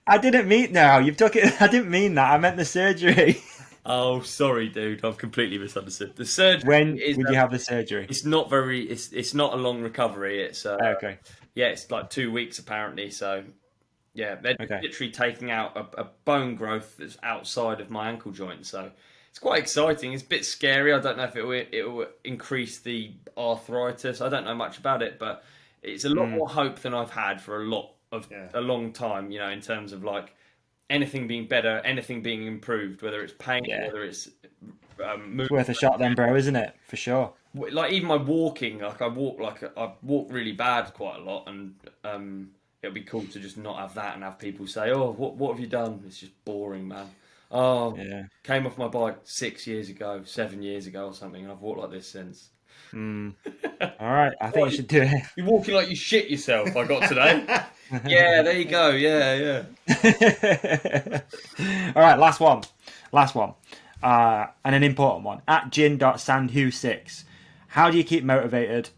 I didn't mean no. You've took it. I didn't mean that. I meant the surgery. Oh, sorry, dude. I've completely misunderstood. The surgery. When would you have the surgery? It's not very. It's not a long recovery. It's okay. Yeah, it's like 2 weeks apparently. So yeah, they're literally taking out a bone growth that's outside of my ankle joint. So it's quite exciting. It's a bit scary. I don't know if it will increase the arthritis. I don't know much about it, but it's a lot more hope than I've had for a long time. You know, in terms of like anything being better, anything being improved, whether it's pain, whether it's it's worth a shot, then, bro, isn't it? For sure. Like even my walking, I walk really bad quite a lot, and it'll be cool to just not have that and have people say, "Oh, what have you done?" It's just boring, man. Oh, came off my bike 6 years ago, 7 years ago, or something, and I've walked like this since. All right, I think you should do it. You're walking like you shit yourself. I got today. Yeah, there you go. Yeah. All right, last one, and an important one. At gin.sandhu6. How do you keep motivated?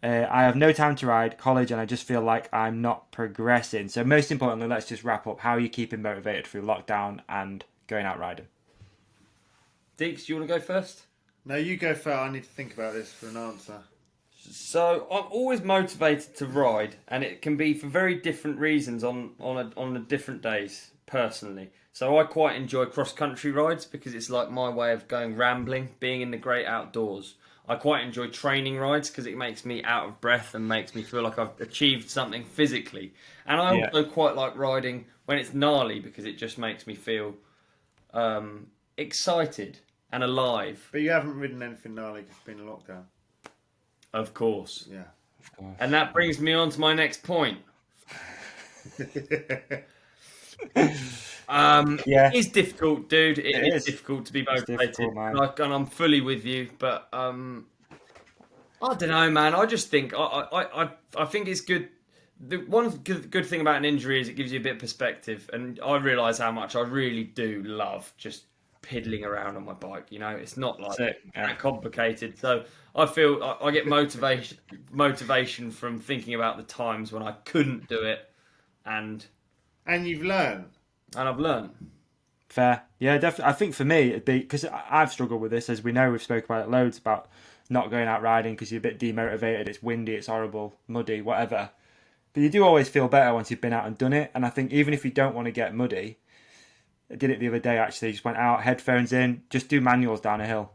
I have no time to ride, college, and I just feel like I'm not progressing. So most importantly, let's just wrap up. How are you keeping motivated through lockdown and going out riding? Deeks, do you want to go first? No, you go first. I need to think about this for an answer. So I'm always motivated to ride, and it can be for very different reasons on the different days. Personally, so I quite enjoy cross country rides because it's like my way of going rambling, being in the great outdoors. I quite enjoy training rides because it makes me out of breath and makes me feel like I've achieved something physically. And I also quite like riding when it's gnarly because it just makes me feel excited and alive. But you haven't ridden anything gnarly because it's been a lockdown. Of course. Yeah. Of course. And that brings me on to my next point. It is difficult, dude. It is difficult to be motivated. And I'm fully with you, but I don't know, man. I just think I think it's good. The one good thing about an injury is it gives you a bit of perspective, and I realise how much I really do love just piddling around on my bike. You know, it's not like that complicated. So I feel I get motivation from thinking about the times when I couldn't do it, and you've learned. And I've learned. Fair. Yeah, definitely. I think for me, it'd be, because I've struggled with this, as we know, we've spoken about it loads, about not going out riding because you're a bit demotivated, it's windy, it's horrible, muddy, whatever. But you do always feel better once you've been out and done it. And I think even if you don't want to get muddy, I did it the other day actually, just went out, headphones in, just do manuals down a hill.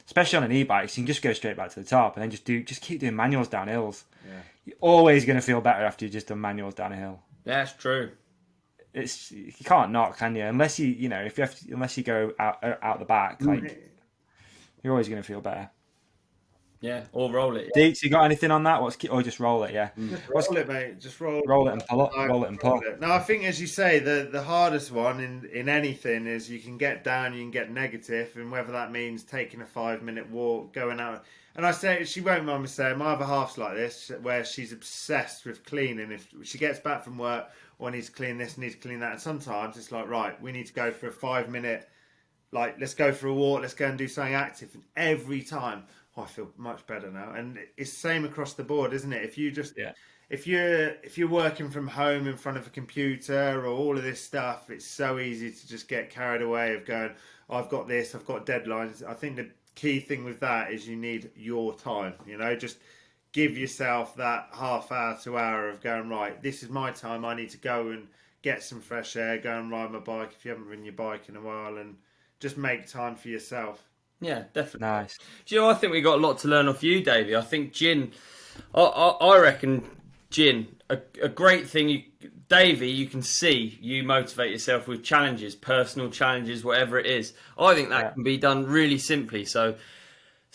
Especially on an e-bike, so you can just go straight back to the top and then just keep doing manuals down hills. Yeah. You're always going to feel better after you've just done manuals down a hill. Yeah, that's true. You can't not, can you? Unless unless you go out the back, like you're always going to feel better. Yeah, or roll it. Deeks, you got anything on that? Or just roll it? Yeah, Just roll it, mate. Just roll it and pull it. Roll it and pull. No, I think, as you say, the hardest one in anything is you can get down, you can get negative, and whether that means taking a 5-minute walk, going out. And I say, she won't mind me saying, my other half's like this, where she's obsessed with cleaning. If she gets back from work, I need to clean this, need to clean that. And sometimes it's like, right, we need to go for a 5-minute, like, let's go for a walk, let's go and do something active. And every time, I feel much better now. And it's the same across the board, isn't it? If you just, if you're working from home in front of a computer or all of this stuff, it's so easy to just get carried away of going, I've got this, I've got deadlines. I think the key thing with that is you need your time, just give yourself that half hour to hour of going, right, this is my time. I need to go and get some fresh air, go and ride my bike if you haven't ridden your bike in a while, and just make time for yourself. Yeah, definitely. Nice. Do you know, I think we got a lot to learn off you, Davey. I think gin, I reckon gin, a great thing. Davey, you can see you motivate yourself with challenges, personal challenges, whatever it is. I think that can be done really simply. So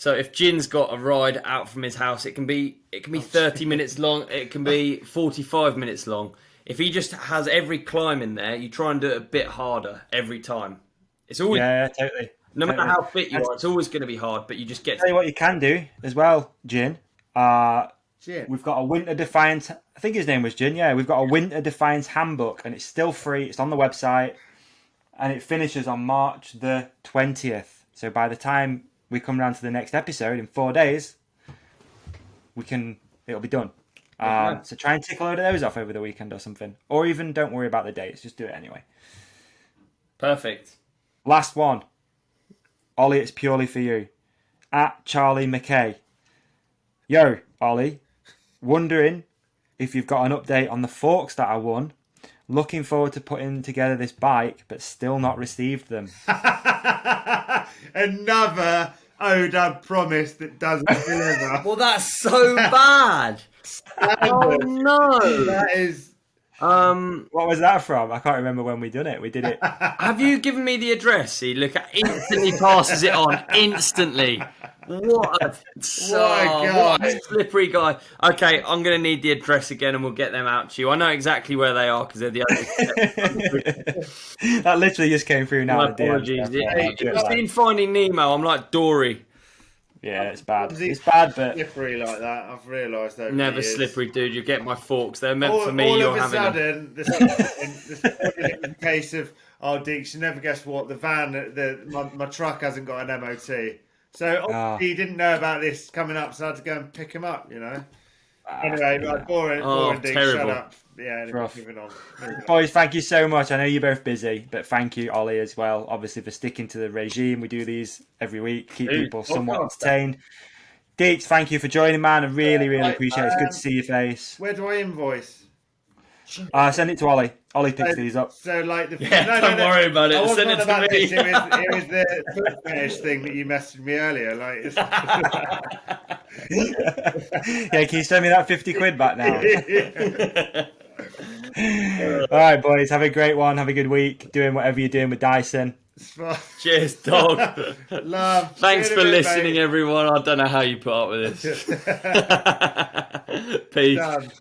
if Jin's got a ride out from his house, it can be 30 minutes long. It can be 45 minutes long. If he just has every climb in there, you try and do it a bit harder every time. It's always totally. No matter how fit you are, it's always going to be hard. But you just get. Tell you what you can do as well, Jin. We've got a Winter Defiance. I think his name was Jin. Yeah, we've got a Winter Defiance handbook, and it's still free. It's on the website, and it finishes on March the 20th. So by the time we come down to the next episode in 4 days, it'll be done. So try and tick a load of those off over the weekend or something, or even don't worry about the dates. Just do it anyway. Perfect. Last one, Ollie. It's purely for you. At Charlie McKay. Yo, Ollie. Wondering if you've got an update on the forks that I won. Looking forward to putting together this bike, but still not received them. Another ODub promise that doesn't deliver. Well, that's so bad. Oh no! That is. What was that from? I can't remember when we done it. We did it. Have you given me the address? See, look, instantly passes it on. Instantly. What a slippery guy. Okay, I'm going to need the address again and we'll get them out to you. I know exactly where they are because they're the only. That literally just came through now. My apologies. I've been Finding Nemo. I'm like Dory. Yeah, it's bad. It's bad, but slippery like that. I've realised over never the years. Slippery, dude. You get my forks. They're meant for me. You're having them. This in the case of Deeks, you never guess what the van, my truck hasn't got an MOT. So obviously he didn't know about this coming up, so I had to go and pick him up. Anyway, boring. Deeks, shut up. Yeah, anyway, moving on. Boys, thank you so much. I know you're both busy, but thank you, Ollie, as well, obviously, for sticking to the regime. We do these every week, keep people somewhat entertained. Deeks, thank you for joining, man. I really appreciate it. It's good to see your face. Where do I invoice? Send it to Ollie. Ollie picks these up. So, like the don't worry about it. Send it to me. It was the foot fetish thing that you messaged me earlier. Yeah, can you send me that 50 quid back now? All right, boys. Have a great one. Have a good week. Doing whatever you're doing with Dyson. Cheers, dog. Love. Thanks for listening, everyone. I don't know how you put up with this. Peace. Done.